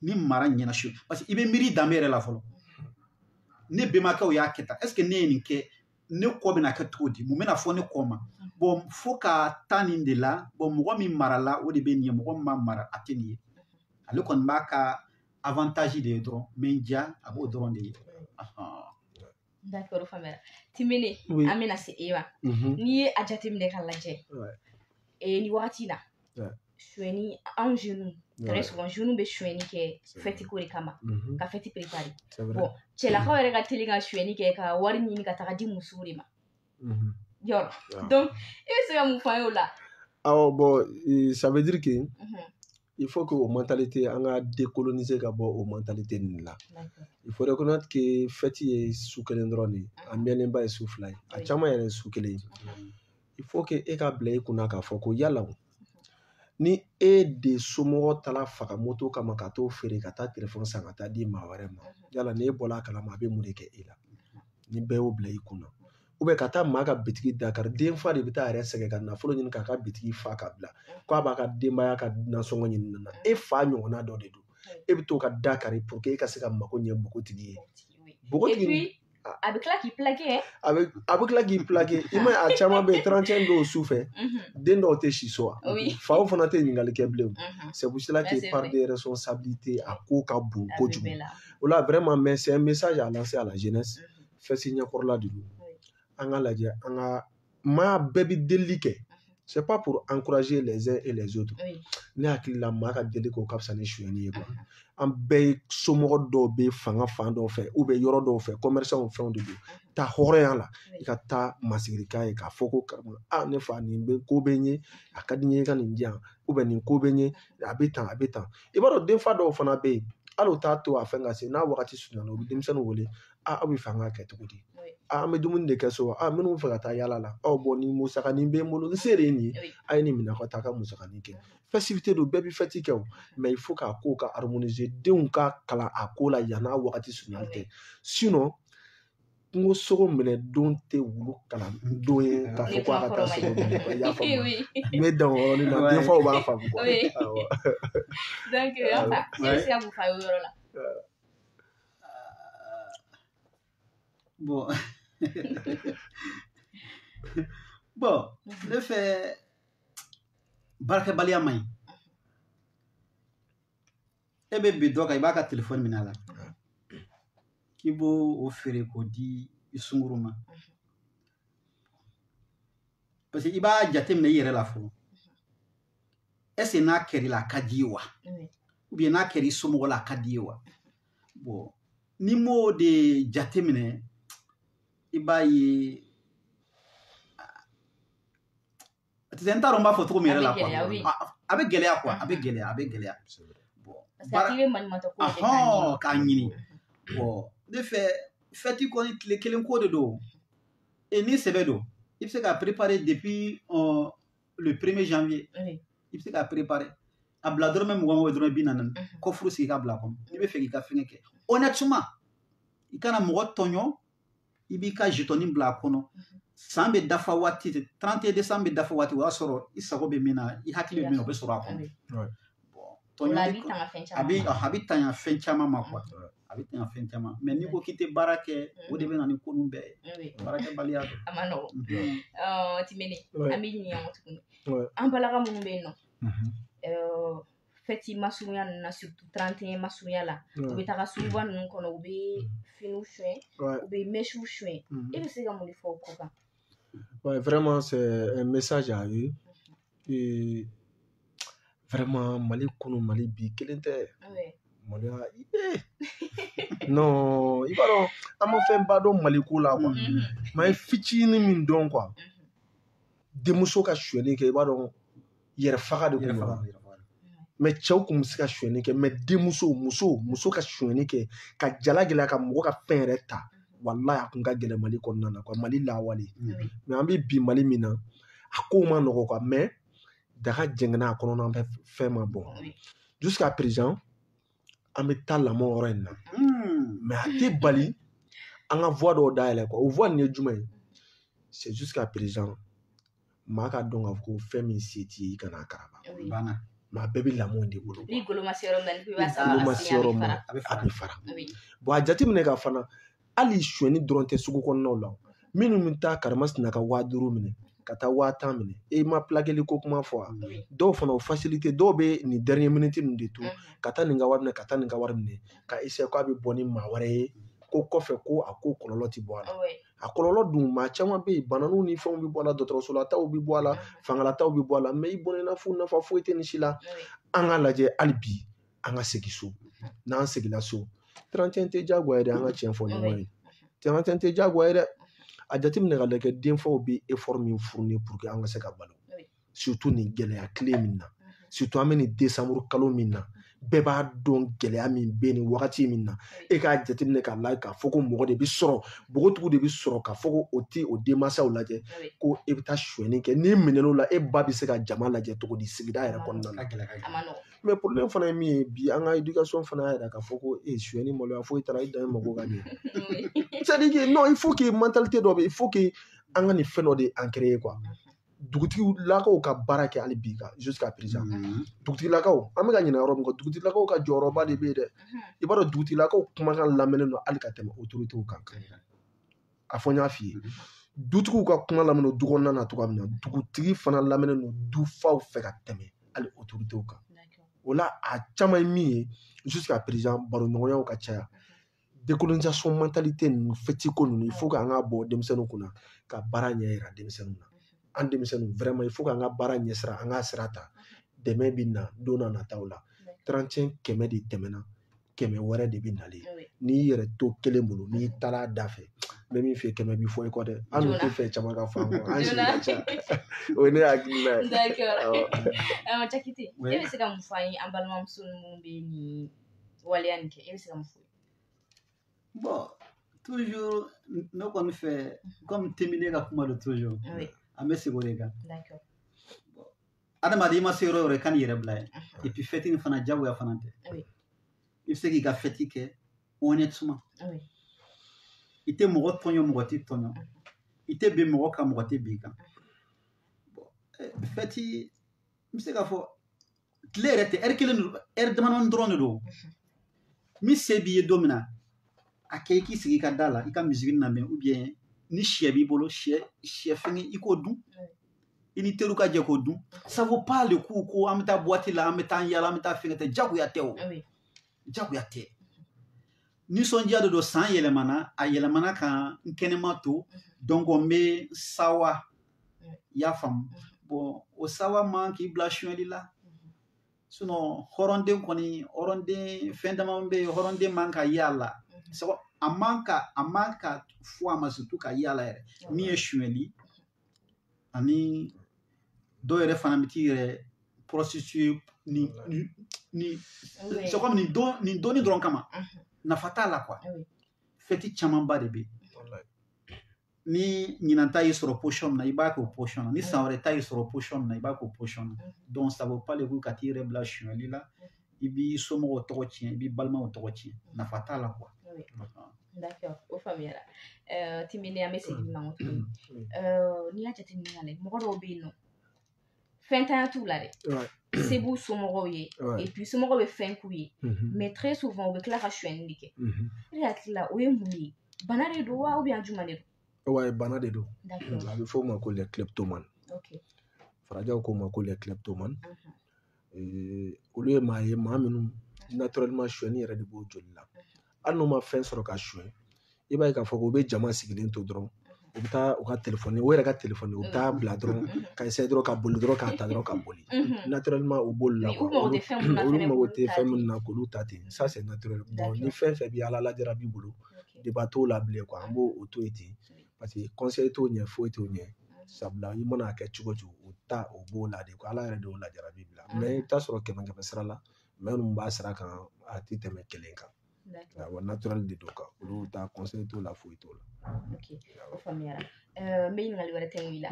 ni mara ɲɛna suyɛli parce que i bɛ miiri danbe yɛrɛ la fɔlɔ ne bɛnbakɛw y'a kɛ tan est ce que ne ye nin kɛ ne kɔ bɛna kɛ cogo di mun bɛna fɔ ne kɔ ma bon fo ka taa nin de la bon mɔgɔ min marala o de bɛ nin ye mɔgɔ min ma mara a tɛ nin ye ale kɔni b'a ka avantage de ye dɔrɔn mais ja a b'o dɔrɔn de ye. D'accord faamuyara Tinbele an bɛna se e ma n'i ye a jateminɛ ka lajɛ ni wagati la suyɛni anw jeunes très souvent jeunes bɛ suyɛni kɛ fête ko de kama ka fête préparer bon cɛlakaw yɛrɛ ka teli ka suyɛni kɛ ka wari ɲini ka taga di musow de ma yɔrɔ donc e bɛ se ka mun fɔ an ye o la. awɔ bon ça veut dire que il faut que o mentalité an ka décoloniser ka bɔ o mentalité ninnu la il faut reconnaître que fête ye su kelen dɔrɔn de ye a mɛnnenba ye su fila ye a caman yɛrɛ ye su kelen ye il faut que e ka bila i kunna k'a fɔ ko yala ni e de somɔgɔ taara faga moto kama ka t'o feere ka taa téléphone san ka taa di maa wɛrɛ ma yala ni e bɔra a kalama a bɛ mun de kɛ e la ni bɛɛ y'o bila i kunna ou bien ka taa maa ka bitigi Dakar den fa de bɛ taa a yɛrɛ sɛgɛn ka nafolo ɲini k'a ka bitigi fa ka bila k'a b'a ka denbaya ka nasɔngɔ ɲini na e fa ɲɔgɔnna dɔ de don e bɛ t'o ka Dakar pour que e ka se ka mago ɲɛ npogotigi ye npogotigi a bɛ tila k'i plaqué a bɛ tila k'i plaqué i ma a caman bɛ yen 31 dɔw su fɛ den dɔw tɛ si so faw fana tɛ ɲininkali kɛ bilen c'est pour cela que par des responsabilités a ko ka bon kojugu o la vraiment mais c'est un message à lancer à la jeunesse fɛsi ɲɛkɔrɔla de don an ka lajɛ an ka maa bɛɛ bɛ delili kɛ c'est pas pour encourager les uns et les autres ne hakili la maa ka deli k'o ka fisa ni suyɛni ye quoi an bɛɛ ye somɔgɔ dɔw bɛ fanga fan dɔw fɛ ou bien yɔrɔ dɔw fɛ commerçants fɛnw de don ta hɔrɔnya la i ka taa masigirika ye k'a fɔ ko karamɔgɔ ne fa nin bɛ ko bɛ n ye a ka di n ye i ka nin di yan ou bien nin ko bɛ n ye a bɛ tan i b'a dɔn denfa dɔw fana bɛ yen hali o t'a to a fɛn ka se n'a wagati surunyana u bɛ denmisɛnninw wele aw bɛ fɛ an ka kɛ cogo di an bɛ dumuni de kɛ so minnu bɛ fɛ ka taa yala la bon nin musakanin bɛ n bolo n se de ye nin ye a ye nin minɛ ka taa ka musakanin kɛ festivité don bɛɛ bɛ fête kɛ o mais il faut k'a ko ka harmoniser denw ka kalan a ko la yan'a wagati surunyali tɛ sinon kungo sogo minɛ don tɛ wulu kalan don ye k'a fɔ ko a ka taa sogo minɛ i y'a faamu n bɛ dan o yɔrɔnin na denfaw b'a faamu quoi donc e bɛ se ka mun fɔ a ye o yɔrɔ la. Bon, bon, ne fɛ baarakɛbaliya man ɲi e bɛ bi dɔ kan i b'a ka téléphone minɛ a la k'i b'o feere k'o di i sunkuru ma parce que i b'a jateminɛ i yɛrɛ la fɔlɔ est ce que n'a kɛra i la a ka di i ye wa ou bien n'a kɛra i somɔgɔ la a ka di i ye wa bon ni m'o de jateminɛ i b'a ye n t'a dɔn n b'a fɔ cogo min yɛrɛ la quoi a bɛ gɛlɛya quoi a bɛ gɛlɛya bon parce que maɲumantɔ ko de k'a ɲini bon ne fɛ fête kɔni tile kelen ko de don et ni sɛbɛ don i bɛ se k'a préparer depuis le 1er janvier i bɛ se k'a préparer a bila dɔrɔmɛ 20 dɔrɔmɛ 40 ko furu sigi ka bila kɔnɔ n'i bɛ fɛ k'i ka fɛngɛ kɛ honnêtement i kana mɔgɔ tɔɲɔ i b'i ka jetoni bila a kɔnɔ san bɛ dafa waati 31 décembre bɛ dafa waati o y'a sɔrɔ i sago bɛ min na i hakili bɛ min na o bɛ sɔrɔ a kɔnɔ tɔɲɔ a bɛ tanya fɛn caman ma quoi a bɛ tanya fɛn caman mais n'i ko k'i tɛ baara kɛ o de bɛ na ni ko ninnu bɛɛ ye baarakɛbaliya don a ma nɔgɔn Timene an bɛ ɲininka o tuguni an balaka minnu bɛ yen nɔ fête masurunya ninnu na surtout 31 masurunya la u bɛ taga suguba ninnu kɔnɔ u bɛ finiw suɲɛ u bɛ mèches suɲɛ e bɛ se ka mun de fɔ o ko kan? Ouais, vraiment c'est un message à eux et vraiment Mali kɔnɔ Mali bi kelen tɛ Mali non i b'a dɔn an ma fɛn ba dɔn Mali ko la quoi mais fitinin min dɔn quoi denmuso ka suɲɛni kɛ i b'a dɔn yɛrɛ faga de kun mais cɛw kun bɛ se ka suɲɛni kɛ mais muso ka suɲɛni kɛ ka jala gɛlɛya ka mɔgɔ ka fɛn yɛrɛ ta wallahi a kun ka gɛlɛn Mali kɔnɔna na quoi Mali lawale mais an bɛ bi Mali min na a ko ma nɔgɔ quoi mais daga jɛngɛnna a kɔnɔna bɛ fɛn ma bɔ jusqu'à présent an bɛ taa lamɔ yɔrɔ in na mais a tɛ bali an ka voix dɔw dayɛlɛ quoi o voix nin ye jumɛn ye c'est jusqu'à présent maa ka dɔn k'a fɔ ko fɛn min se t'i ye i kana a karaba mais a bɛɛ bɛ lamɔ in de bolo ni golo ma se yɔrɔ min na a bɛ fara bon a jateminɛ ka fana hali suɲɛni dɔrɔn tɛ sugu kɔnɔnaw la minnu bɛ taa karimasina ka 5000 minɛ ka taa 10,000 minɛ e ma plaqueli ko kuma fɔ wa dɔw fana o facilité dɔw bɛ nin dernière minute ninnu de to ka taa nin ka wari minɛ ka taa nin ka wari minɛ ka essayer k'a bɛ bɔ ni maa wɛrɛ ye ko kɔfɛ ko a ko kɔlɔlɔ tɛ bɔ a la a kɔlɔlɔ dun maa caman bɛ yen bananiw ni fɛnw bɛ bɔ a la dɔgɔtɔrɔsolataw bɛ bɔ a la fangalataw bɛ bɔ a la mais i bɔnna fu nafa foyi tɛ nin si la an ka lajɛ hali bi an ka segin so n'an seginna so 31 tɛ diyagoya ye dɛ an ka tiɲɛ fɔ ɲɔgɔn ye 31 tɛ diyagoya ye dɛ a jateminɛ ka lajɛ denfaw bɛ effort min fourni pour que an ka se ka balo surtout nin gɛlɛya tile min na surtout an bɛ nin décembre kalo min na bɛɛ b'a dɔn gɛlɛya min bɛ nin wagati min na e k'a jateminɛ k'a lajɛ k'a fɔ ko mɔgɔ de bɛ sɔrɔ npogotigiw de bɛ sɔrɔ k'a fɔ ko o tɛ o denmansaw lajɛ ko e bɛ taa suɲɛni kɛ n'i minɛn'o la e ba bɛ se ka jama lajɛ cogo di sigida yɛrɛ kɔnɔna na mais problème fana ye min ye bi an ka éducation fana y'a jira k'a fɔ ko suɲɛni maloya foyi t'a la i dan ye mako ka ɲɛ c'est-à-dire non il faut que mentalité dɔ bɛ il faut que an ka nin fɛn dɔ de ancrer quoi dugutigilakaw ka baara kɛ hali bi kan jusqu'à présent dugutigilakaw an bɛ ka ɲinɛ yɔrɔ min kɔ dugutigilakaw ka jɔyɔrɔba de bɛ yen dɛ i b'a dɔn dugutigilakaw kumakan lamɛnnen don hali ka tɛmɛ autorités kan a fɔ n y'a f'i ye dutigiw ka kuma lamɛnnen don du kɔnɔna na cogoya min na dugutigi fana lamɛnnen don dufaw fɛ ka tɛmɛ hali autorités kan o la a caman ye min ye jusqu'à présent baroɲɔgɔnyaw ka caya décolonisation mentalité ninnu fɛti ko ninnu il faut que an ka bɔ denmisɛnninw kunna ka baara ɲɛ yira denmisɛnninw na an denmisɛnninw vraiment il faut que an ka baara ɲɛ sira an ka sira ta dɛmɛ bɛ na don n'a nataw la 35 kɛmɛ de tɛmɛna kɛmɛ wɛrɛ de bɛ nalen n'i yɛrɛ to kelen bolo n'i taara a da fɛ n bɛ min fɛ kɛmɛ b'i fɔ i kɔ dɛ an dun tɛ fɛn caman ka fɔ an kɔ an si ka ca o ye ne hakilina ye. D'accord Jakite e bɛ se ka mun fɔ an ye an balimamuso minnu bɛ nin waleya nin kɛ e bɛ se ka mun fɔ bon toujours ne kɔni fɛ comme Temine ka kuma don toujours an bɛ segin o de kan adamaden i ma se yɔrɔ o yɔrɔ i ka n'i yɛrɛ bila yen et puis fête nin fana diyagoya fana tɛ i bɛ se k'i ka fête kɛ honnêtement i tɛ mɔgɔ tɔɲɔ mɔgɔ tɛ tɔɲɔ i tɛ bin mɔgɔ kan mɔgɔ tɛ bin i kan fête n bɛ se k'a fɔ tile yɛrɛ tɛ heure kelen don heure damadɔni dɔrɔn de don min se b'i ye don min na a kɛ i k'i sigi i ka da la i ka musique lamɛn ou bien ni sɛ b'i bolo sɛ fɛngɛ i k'o dun i ni teriw ka jɛ k'o dun ça vaut pas le coup ko an bɛ taa boîte la an bɛ taa yala an bɛ taa fɛngɛ tɛ jagoya tɛ o jagoya tɛ nisɔndiya de don san yɛlɛmana a yɛlɛmana ka n kɛnɛma to donc n bɛ sawa i y'a faamu bon o sawa man k'i bila suɲɛli la sinon hɔrɔnden kɔni hɔrɔnden fɛn dama bɛ yen hɔrɔnden man ka ye a la a man ka fɔ a ma surtout ka ye a la yɛrɛ min ye suɲɛli ani dɔw yɛrɛ fana bɛ t'i yɛrɛ prostituée ni c'est comme ni doni dɔrɔn kama nafa t'a la quoi fɛti camanba de bɛ ni ɲinan ta y'i sɔrɔ position min na i b'a k'o position na ni san wɛrɛ ta y'i sɔrɔ position min na i b'a k'o position na donc ça vaut pas le coup ka t'i yɛrɛ bila sonyali la i b'i somɔgɔw tɔgɔ tiɲɛ i b'i balimaw tɔgɔ tiɲɛ nafa t'a la quoi. D'accord, o faamuyara. Timini an bɛ segin ma o tuguni. N'i y'a jateminɛ ka lajɛ mɔgɔ dɔw bɛ yen nɔ fɛntanya t'u la dɛ. Se b'u somɔgɔw ye et puis somɔgɔw bɛ fɛn k'u ye mais très souvent u bɛ tila ka sonyɛli de kɛ. Ne hakili la o ye mun ye bana de don wa ou bien jumɛn de don? Ouais, bana de don. D'accord. A bɛ fɔ o ma ko les kleptomanes. Ok. Farajaw ko ma ko les kleptomanes. Olu ye maa ye maa minnu naturellement sonyɛli yɛrɛ de b'o joli la. Hali n'u ma fɛn sɔrɔ ka suɲɛ i b'a ye k'a fɔ ko u bɛ jama sigilen to dɔrɔn u bɛ taa u ka téléphone o yɛrɛ ka téléphone u bɛ taa bila dɔrɔn ka essayer dɔrɔn ka boli dɔrɔn k'a ta dɔrɔn ka boli naturellement u b'olu la quoi olu mago tɛ fɛn minnu na k'olu ta ten ça c'est naturel bon ni fɛn fɛn bɛ ala lajara b'i bolo débat t'o la bilen quoi an b'o to yen ten parce que conseil t'o ɲɛ foyi t'o ɲɛ sabula i mana kɛ cogo o cogo o b'o la de quoi ala yɛrɛ de y'o lajara b'i bila mais i bɛ taa sɔrɔ kɛmɛ sira la mais minnu b'a sira kan a tɛ tɛmɛ kelen kan. D'accord. Naturel de don ka olu ta conseil t'o la foyi t'o la. Ok, o faamuyara. N bɛ ɲininkali wɛrɛ tɛ n la.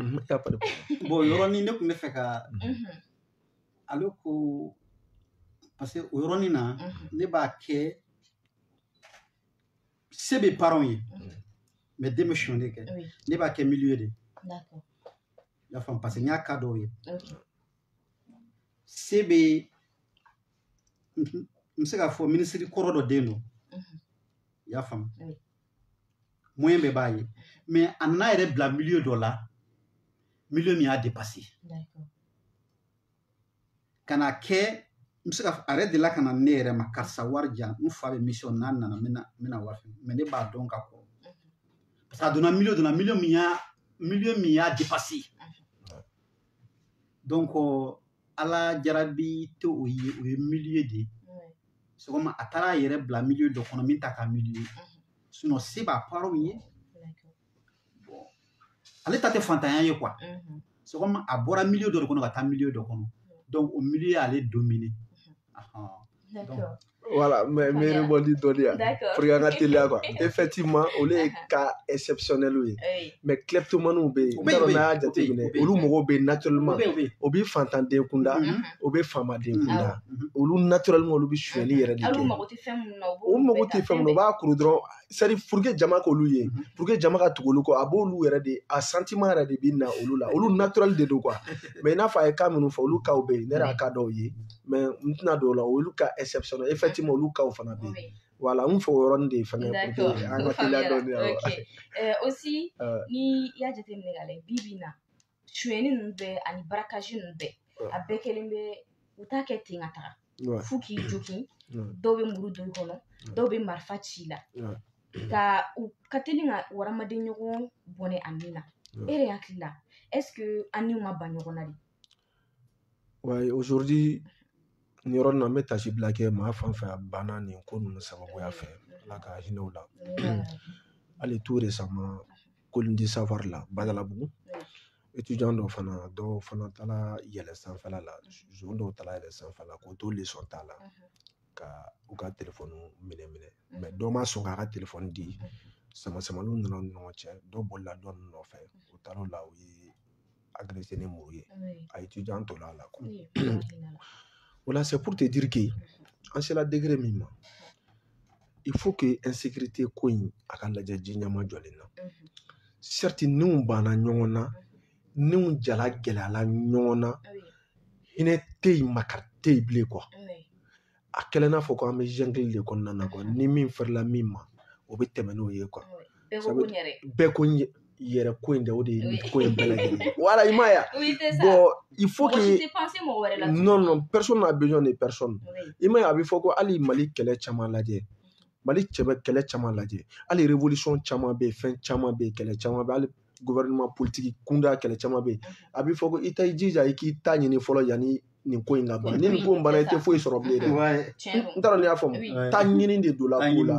Bon yɔrɔnin ne tun bɛ fɛ ka ale ko parce que o yɔrɔnin na ne b'a kɛ se bɛ parents ye mais den bɛ sonyɛli kɛ ne b'a kɛ milieu de. D'accord. I y'a faamu parce que n y'a cas dɔw ye. Se bɛ n bɛ se k'a fɔ minisiri kɔrɔ dɔ den don i y'a faamu moyen bɛɛ b'a ye mais a nana yɛrɛ bila milieu dɔ la milieu min y'a dépassé ka na kɛ n bɛ se ka a yɛrɛ delila ka na ne yɛrɛ ma karisa wari jan n fa bɛ mission n'a nana n bɛna wari fɛ mais ne b'a dɔn ka kɔrɔ parce que a donna milieu dɔ la milieu min y'a dépassé donc ala jarabi tɛ o ye milieu de ye c'est comme a taara a yɛrɛ bila milieu dɔ kɔnɔ min t'a ka milieu ye sinon se b'a parents ye bon ale ta tɛ fantanya ye quoi c'est comme a bɔra milieu dɔ de kɔnɔ ka taa milieu dɔ kɔnɔ donc o milieu y'ale dominer. D'accord. Voilà, mais rebondir dɔ de yan pour que an ka teliya quoi effectivement olu ye cas exceptionnel ye mais kleptomaniw bɛ yen n t'a dɔn n'a y'a jateminɛ olu mɔgɔw bɛ naturellement o bɛ fantanden kunda o bɛ faamaden kunda olu naturellement olu bɛ sonyɛli yɛrɛ de kɛ o mago tɛ fɛn min na u b'a kuru dɔrɔn c'est à dire pour que jama k'olu ye pour que jama ka tugu olu kɔ a b'olu yɛrɛ de a sentiment yɛrɛ de bɛ na olu la olu naturel de don quoi mais i n'a fɔ a ye cas minnu fɔ olu cas bɛ yen ne yɛrɛ y'a cas dɔw ye mais n tɛna don o la olu cas exceptionnel effectivement olu cas fana bɛ yen voilà n fɔ o yɔrɔnin de fana pour que an ka teliya dɔɔnin aussi ni i y'a jateminɛ ka lajɛ bi bi in na sonyɛli ninnu bɛɛ ani braquage ninnu bɛɛ a bɛɛ kɛlen bɛ u t'a kɛ ten ka taga f'u k'i jogin dɔw bɛ muru don i kɔnɔ dɔw bɛ marifa ci i la ka teli ka hadamaden ɲɔgɔn bɔnɛ a min na e yɛrɛ hakili la est-ce que an n'u ma ban ɲɔgɔn na de? Ouais, aujourd'hui ni yɔrɔ na n bɛ tasi bila kɛ maa fan fɛ a banna nin ko ninnu sababuya fɛ ala ka hinɛw la hali tout récemment Colline du Savoir la Badalabugu étudiant dɔw fana taara yɛlɛ sanfɛla la zone dɔw taara yɛlɛ sanfɛla la k'o to leçon ta la ka u ka téléphone minɛ mais dɔw ma sɔn k'a ka téléphone di sama-samaliw nana u ni ɲɔgɔn cɛ dɔw bolila dɔ ninnu nɔfɛ u taara o la u ye agressé ni muru ye a étudiant to la quoi voilà c'est pour te dire que an sera degré min ma il faut que insécurité ko in a ka lajɛ ji ɲɛma jɔlen na certes niw banna ɲɔgɔn na niw jala gɛlɛyala ɲɔgɔn na hinɛ tɛ yen makari tɛ yen bilen quoi a kɛlen n'a fɔ ko an bɛ jungle de kɔnɔna na quoi ni min farila min ma o bɛ tɛmɛ n'o ye quoi bɛɛ ko yɛrɛ ko in de o de ye ko in bɛɛ lajɛlen voilà i m'a ye bon il faut que non personne n'a besoin de personne i m'a ye a bɛ fɔ ko hali Mali kɛlɛ caman lajɛ Mali kɛlɛ caman lajɛ hali révolution caman bɛ yen fɛn caman bɛ yen kɛlɛ caman bɛ yen hali gouvernement politique kunda kɛlɛ caman bɛ yen a bɛ fɔ ko i t'i jija i k'i ta ɲini fɔlɔ yanni nin ko in ka ban ni nin ko in banna i tɛ foyi sɔrɔ bilen dɛ Ouais. n t'a dɔn n'i y'a faamu taa ɲini de don la ko la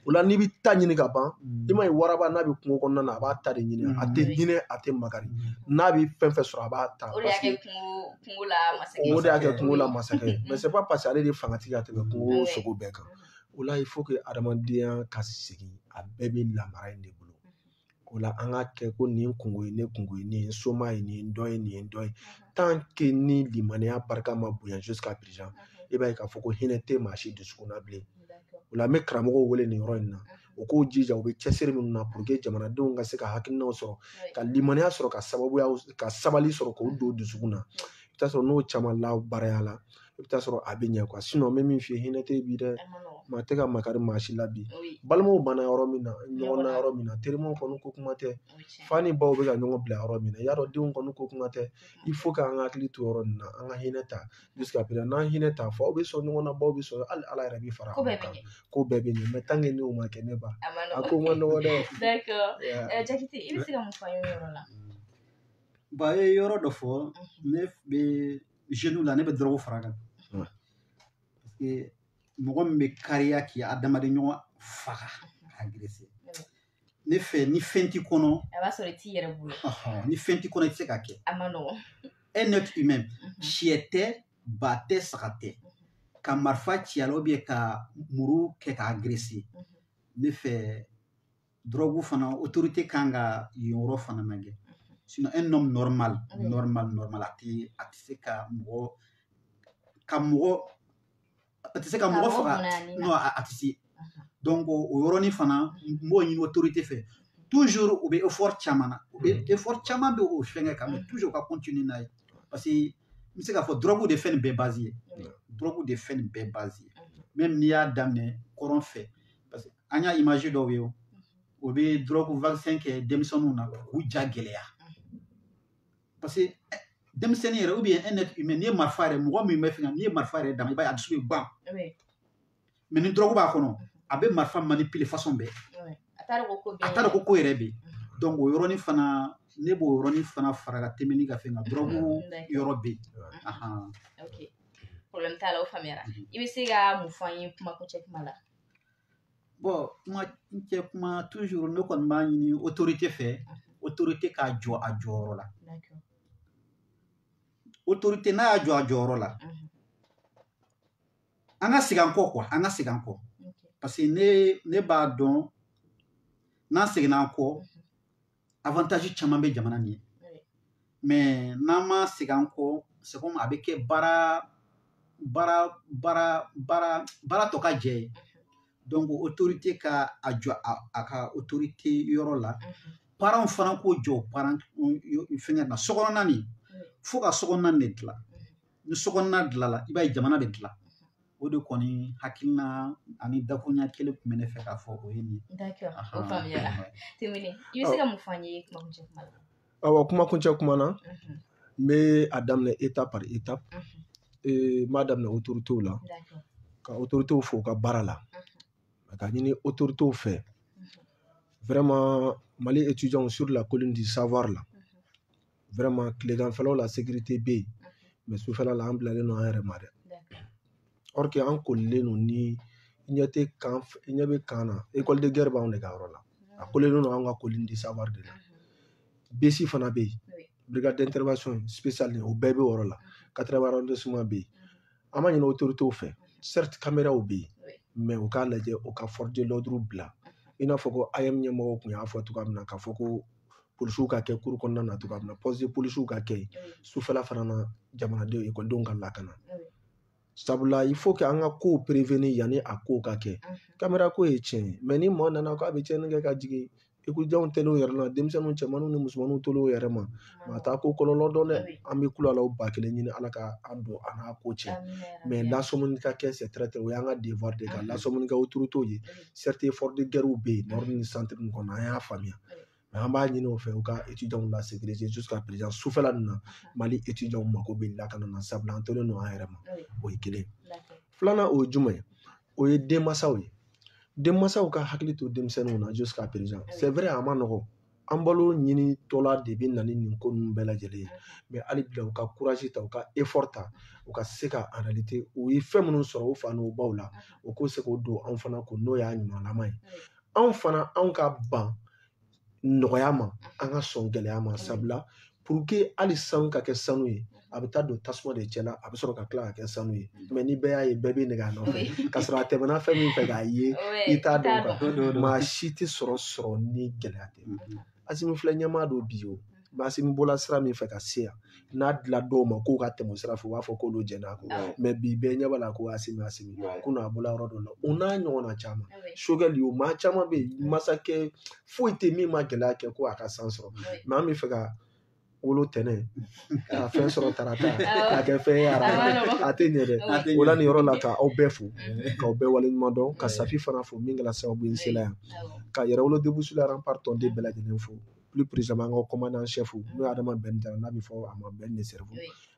o la n'i bɛ taa ɲini ka ban i ma ye waraba n'a bɛ kungo kɔnɔna na a b'a ta de ɲini a tɛ hinɛ a tɛ makari n'a bɛ fɛn fɛn sɔrɔ a b'a ta o de y'a kɛ kungo la masakɛ o de y'a kɛ kungo la masakɛ ye mais c'est pas parce que ale de fangatigi ka tɛmɛ kungo sogo bɛɛ kan o la il faut que adamadenya ka segin a bɛɛ bɛ lamara in de bolo o la an ka kɛ ko nin kungo ye ne kungo ye nin ye soma ye nin ye dɔ ye nin ye dɔ ye tant que ni limaniya barika ma bonya jusqu'à présent i b'a ye k'a fɔ ko hinɛ tɛ maa si dusukun na bilen o la n bɛ karamɔgɔw wele nin yɔrɔ in na u k'o jija u bɛ cɛsiri minnu na pour que jamanadenw ka se ka hakilinaw sɔrɔ ka limaniya sɔrɔ ka sabali sɔrɔ k'o don dusukun na i bɛ taa sɔrɔ n'o caman labaraya la i bɛ taa sɔrɔ a bɛ ɲɛ quoi sinon n bɛ min f'i ye hinɛ tɛ bi dɛ maa tɛ ka makari maa si la bi balimaw banna yɔrɔ min na ɲɔgɔn na yɔrɔ min na terimaw kɔni ko kuma tɛ fa ni baw bɛ ka ɲɔgɔn bila yɔrɔ min na i y'a dɔn denw kɔni ko kuma tɛ il faut que an ka hakili to yɔrɔ nin na an ka hinɛ ta jusqu'à présent n'an hinɛ ta faw bɛ sɔn ɲɔgɔn na baw bɛ sɔn hali ala yɛrɛ bɛ fara an kan ko bɛɛ bɛ ɲɛ mais tant que n'o ma kɛ ne ba a ko ma nɔgɔ dɛ. D'accord. Jakite i bɛ se ka mun fɔ an ye yɔrɔ la. Bon a ye yɔrɔ dɔ fɔ ne bɛ jeunes la ne bɛ dɔrɔgu fara kan parce que mɔgɔ min bɛ kariya k'i adamaden ɲɔgɔn faga k'a agressé ne fɛ ni fɛn t'i kɔnɔ a b'a sɔrɔ i t'i yɛrɛ bolo ni fɛn t'i kɔnɔ i tɛ se k'a kɛ a ma nɔgɔn un être humain sɛ tɛ ba tɛ saga tɛ ka marifa ci a la ou bien ka muru kɛ k'a agressé ne fɛ drogue fana autorité kan ka yen yɔrɔ fana lajɛ sinon un homme normal a tɛ se ka mɔgɔ a tɛ se ka mɔgɔ faga non a tɛ se donc o yɔrɔnin fana n b'o ɲini autorité fɛ toujours u bɛ effort caman na effort caman bɛ o fɛngɛ kan mais toujours u ka continuer n'a ye parce que n bɛ se k'a fɔ drogue de fɛn nin bɛɛ base ye drogue de fɛn nin bɛɛ base ye même n'i y'a daminɛ kɔrɔn fɛ parce que an y'a image dɔw ye o bɛ drogue vaccin kɛ denmisɛnninw na k'u ja gɛlɛya parce que denmisɛnnin yɛrɛ ou bien un être humain n'i ye marifa yɛrɛ mɔgɔ min bɛ fɛ n'i ye marifa yɛrɛ dama i b'a ye a dusu bɛ ban mais ni drogue b'a kɔnɔ a bɛ marifa manipuler façon bɛɛ a t'a dɔn ko ko yɛrɛ bɛ yen donc o yɔrɔnin fana ne b'o yɔrɔnin fana fara ka tɛmɛ ni ka fɛn ka drogue yɔrɔ bɛ yen. Ok problème t'a la o faamuyara i bɛ se ka mun fɔ an ye kumakuncɛ kuma la. Bon kumakuncɛ kuma toujours ne kɔni b'a ɲini autorité fɛ autorité k'a jɔ a jɔyɔrɔ la autorité n'a y'a jɔ a jɔyɔrɔ la an ka segin an kɔ quoi an ka segin an kɔ parce que ne b'a dɔn n'an seginna an kɔ avantage caman bɛ jamana nin ye mais n'an ma segin an kɔ c'est comme a bɛ kɛ baara tɔ ka jɛ ye donc autorité ka a jɔ a ka autorité yɔrɔ la parents fana k'o jɔ fɛngɛ na sokɔnɔna nin fo ka sokɔnɔna de dilan ni sokɔnɔna dilanna i b'a ye jamana bɛ dilan o de kɔni hakilina ani dakuruɲa kelen tun bɛ ne fɛ k'a fɔ o ye nin ye. D'accord o faamuyara Temini i bɛ se ka mun fɔ an ye kumakuncɛ kuma la. Awɔ kumakuncɛ kuma na n bɛ a daminɛ étape par étape n b'a daminɛ autoritéw la ka autoritéw fo u ka baara la ka ɲini autoritéw fɛ vraiment Mali étudiants sur la colline du savoir la vraiment tileganfɛlaw la sécurité bɛ yen mais sufɛla la an bilalen don an yɛrɛ ma dɛ or que an kolilen don ni i ɲɛ bɛ kan na école de guerre b'anw de ka yɔrɔ la a kolilen don an ka colline du savoir de la besi fana bɛ yen brigade d'intervention spéciale o bɛɛ bɛ o yɔrɔ la 80 arrondissement bɛ yen an ma ɲini autoritéw fɛ certes caméraw bɛ yen mais u k'a lajɛ u ka force de l'ordre bila i n'a fɔ ko AM ɲɛmɔgɔw tun y'a fɔ cogoya min na k'a fɔ ko polisiw ka kɛ cour kɔnɔna na cogoya min na poste de polisiw ka kɛ yen sufɛla fana na jamanadenw ekɔlidenw ka lakana sabula il faut que an ka kow prévenir yanni a kow ka kɛ caméra ko ye tiɲɛ ye mais ni mɔgɔ nana k'a bɛ tiɲɛni kɛ ka jigin étudiants tɛn'o yɛrɛ la denmisɛnninw cɛmanninw ni musomanninw tol'o yɛrɛ ma a t'a ko kɔlɔlɔ dɔn dɛ an bɛ kula la o 1000 ɲini ala ka an don an n'a ko cɛ mais lasɔmuni ka kɛ c'est très o y'an ka devoir de ka lasɔmuni kɛ autoritéw ye certes effort de guerre bɛ yen nord ni centre nin kɔnɔ an y'a faamuya mais an b'a ɲini o fɛ u ka étudiants la sécuriser jusqu'à présent sufɛla nin na Mali étudiants mako bɛ lakana na sabula an tolen don an yɛrɛ ma o ye kelen filanan o ye jumɛn ye o ye denmansaw ye denmansaw ka hakili to denmisɛnninw na jusqu'à présent c'est vrai a ma nɔgɔn an balo ɲini tɔla de bɛ na ni nin ko ninnu bɛɛ lajɛlen ye mais hali bi u ka courage ta u ka effort ta u ka se ka en réalité u ye fɛn minnu sɔrɔ u fa n'u baw la u k'o se k'o don anw fana kun n'o y'a ɲumanlama ye anw fana anw ka ban nɔgɔya ma an ka sɔn gɛlɛya ma sabula pour que hali sanu ka kɛ sanu ye a bɛ taa don tasuma de cɛ la a bɛ sɔrɔ ka tila ka kɛ sanu ye mais ni bɛɛ y'a ye bɛɛ bɛ nɛgɛ a nɔfɛ ka sɔrɔ a tɛmɛna fɛn min fɛ k'a ye i t'a dɔn kan maa si tɛ sɔrɔ ni gɛlɛya tɛ Asimi filɛ ɲɛmaa don bi o mais Asimi bɔla sira min fɛ ka se yan n'a dila dɔw ma k'u ka tɛmɛ o sira fɛ u b'a fɔ k'olu jɛn'a kɔ mais bi bɛɛ ɲɛ b'a la ko Asimi ko n'a bɔla yɔrɔ dɔ la o n'a ɲɔgɔnna caman Choguel o maa caman bɛ yen masakɛ foyi tɛ min ma gɛlɛya kɛ ko a ka san sɔrɔ mais an bɛ fɛ ka wolo tɛnɛ ka fɛn sɔrɔ tarata k'a kɛ fɛn ye a tɛ ɲɛ dɛ o la nin yɔrɔ la ka aw bɛɛ fo k'aw bɛɛ waleɲuman dɔn ka Safi fana fo min kɛra sababu ye n sela yan ka Yɛrɛwolo Débouché Rempart tɔnden bɛɛ lajɛlen fo plus précisément an ka commandant chef n'o ye Adama Bɛn Jara n'a bɛ fɔ a ma Bɛn de cerveau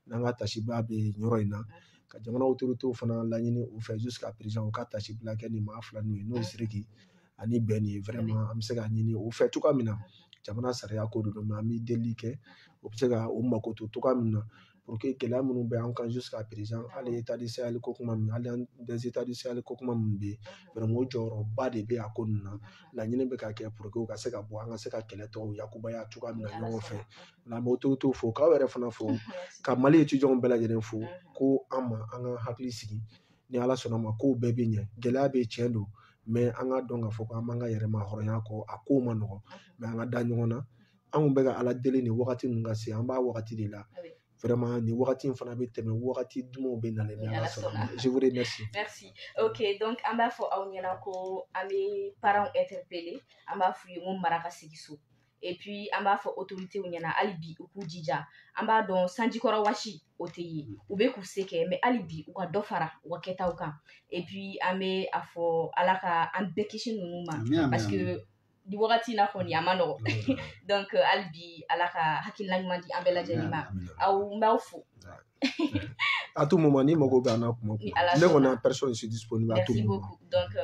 n'an ka tasiba bɛ yɔrɔ in na ka jamana autorités fana laɲini u fɛ jusqu'à présent u ka tasibila kɛ nin maa fila n'u ye n'o ye Sidiki ani Bɛn ye vraiment an bɛ se ka ɲini u fɛ cogoya min na jamana sariya ko de don mais an bɛ deli kɛ u bɛ se ka u mako to cogoya min na pour que gɛlɛya minnu bɛ an kan jusqu'à présent hali état du Sahel ko kuma min hali des états du Sahel ko kuma min bɛ yen vraiment o jɔyɔrɔba de bɛ a ko ninnu na laɲini bɛ ka kɛ pour que u ka se ka bɔ an ka se ka kɛlɛ tɔw yakubaya cogoya min na ɲɔgɔn fɛ n'an bɛ autorités fo k'aw yɛrɛ fana fo ka Mali étudiants bɛɛ lajɛlen fo ko an ma an ka hakili sigi ni Ala sɔnna ma kow bɛɛ bɛ ɲɛ gɛlɛya bɛ tiɲɛ don mais an ka dɔn k'a fɔ ko an b'an ka yɛrɛma hɔrɔnya kɔ a kow ma nɔgɔn mais an ka da ɲɔgɔn na anw bɛ ka Ala deli nin wagati ninnu ka se an b'a wagati de la vraiment nin wagati in fana bɛ tɛmɛ wagati dumanw bɛ nalen ni Ala sɔnna je vous remercie. Merci. Ok, donc an b'a fɔ aw ɲɛna ko an bɛ parents interpeller an b'a f'u ye n ko mara ka segin so et puis an b'a fɔ autorités ɲɛna hali bi u k'u jija an b'a dɔn sanjikɔrɔ wɔsi o tɛ ye u bɛ k'u se kɛ mais hali bi u ka dɔ fara u ka kɛtaw kan et puis an bɛ a fɔ Ala ka an bɛɛ kisi ninnu ma parce que di wagati in na kɔni a ma nɔgɔ donc hali bi Ala ka hakilina ɲuman di an bɛɛ lajɛlen ma aw n b'aw fo. À tout moment ni mago bɛ an na kuma ne kɔni personne je suis disponible à tout moment. Merci beaucoup donc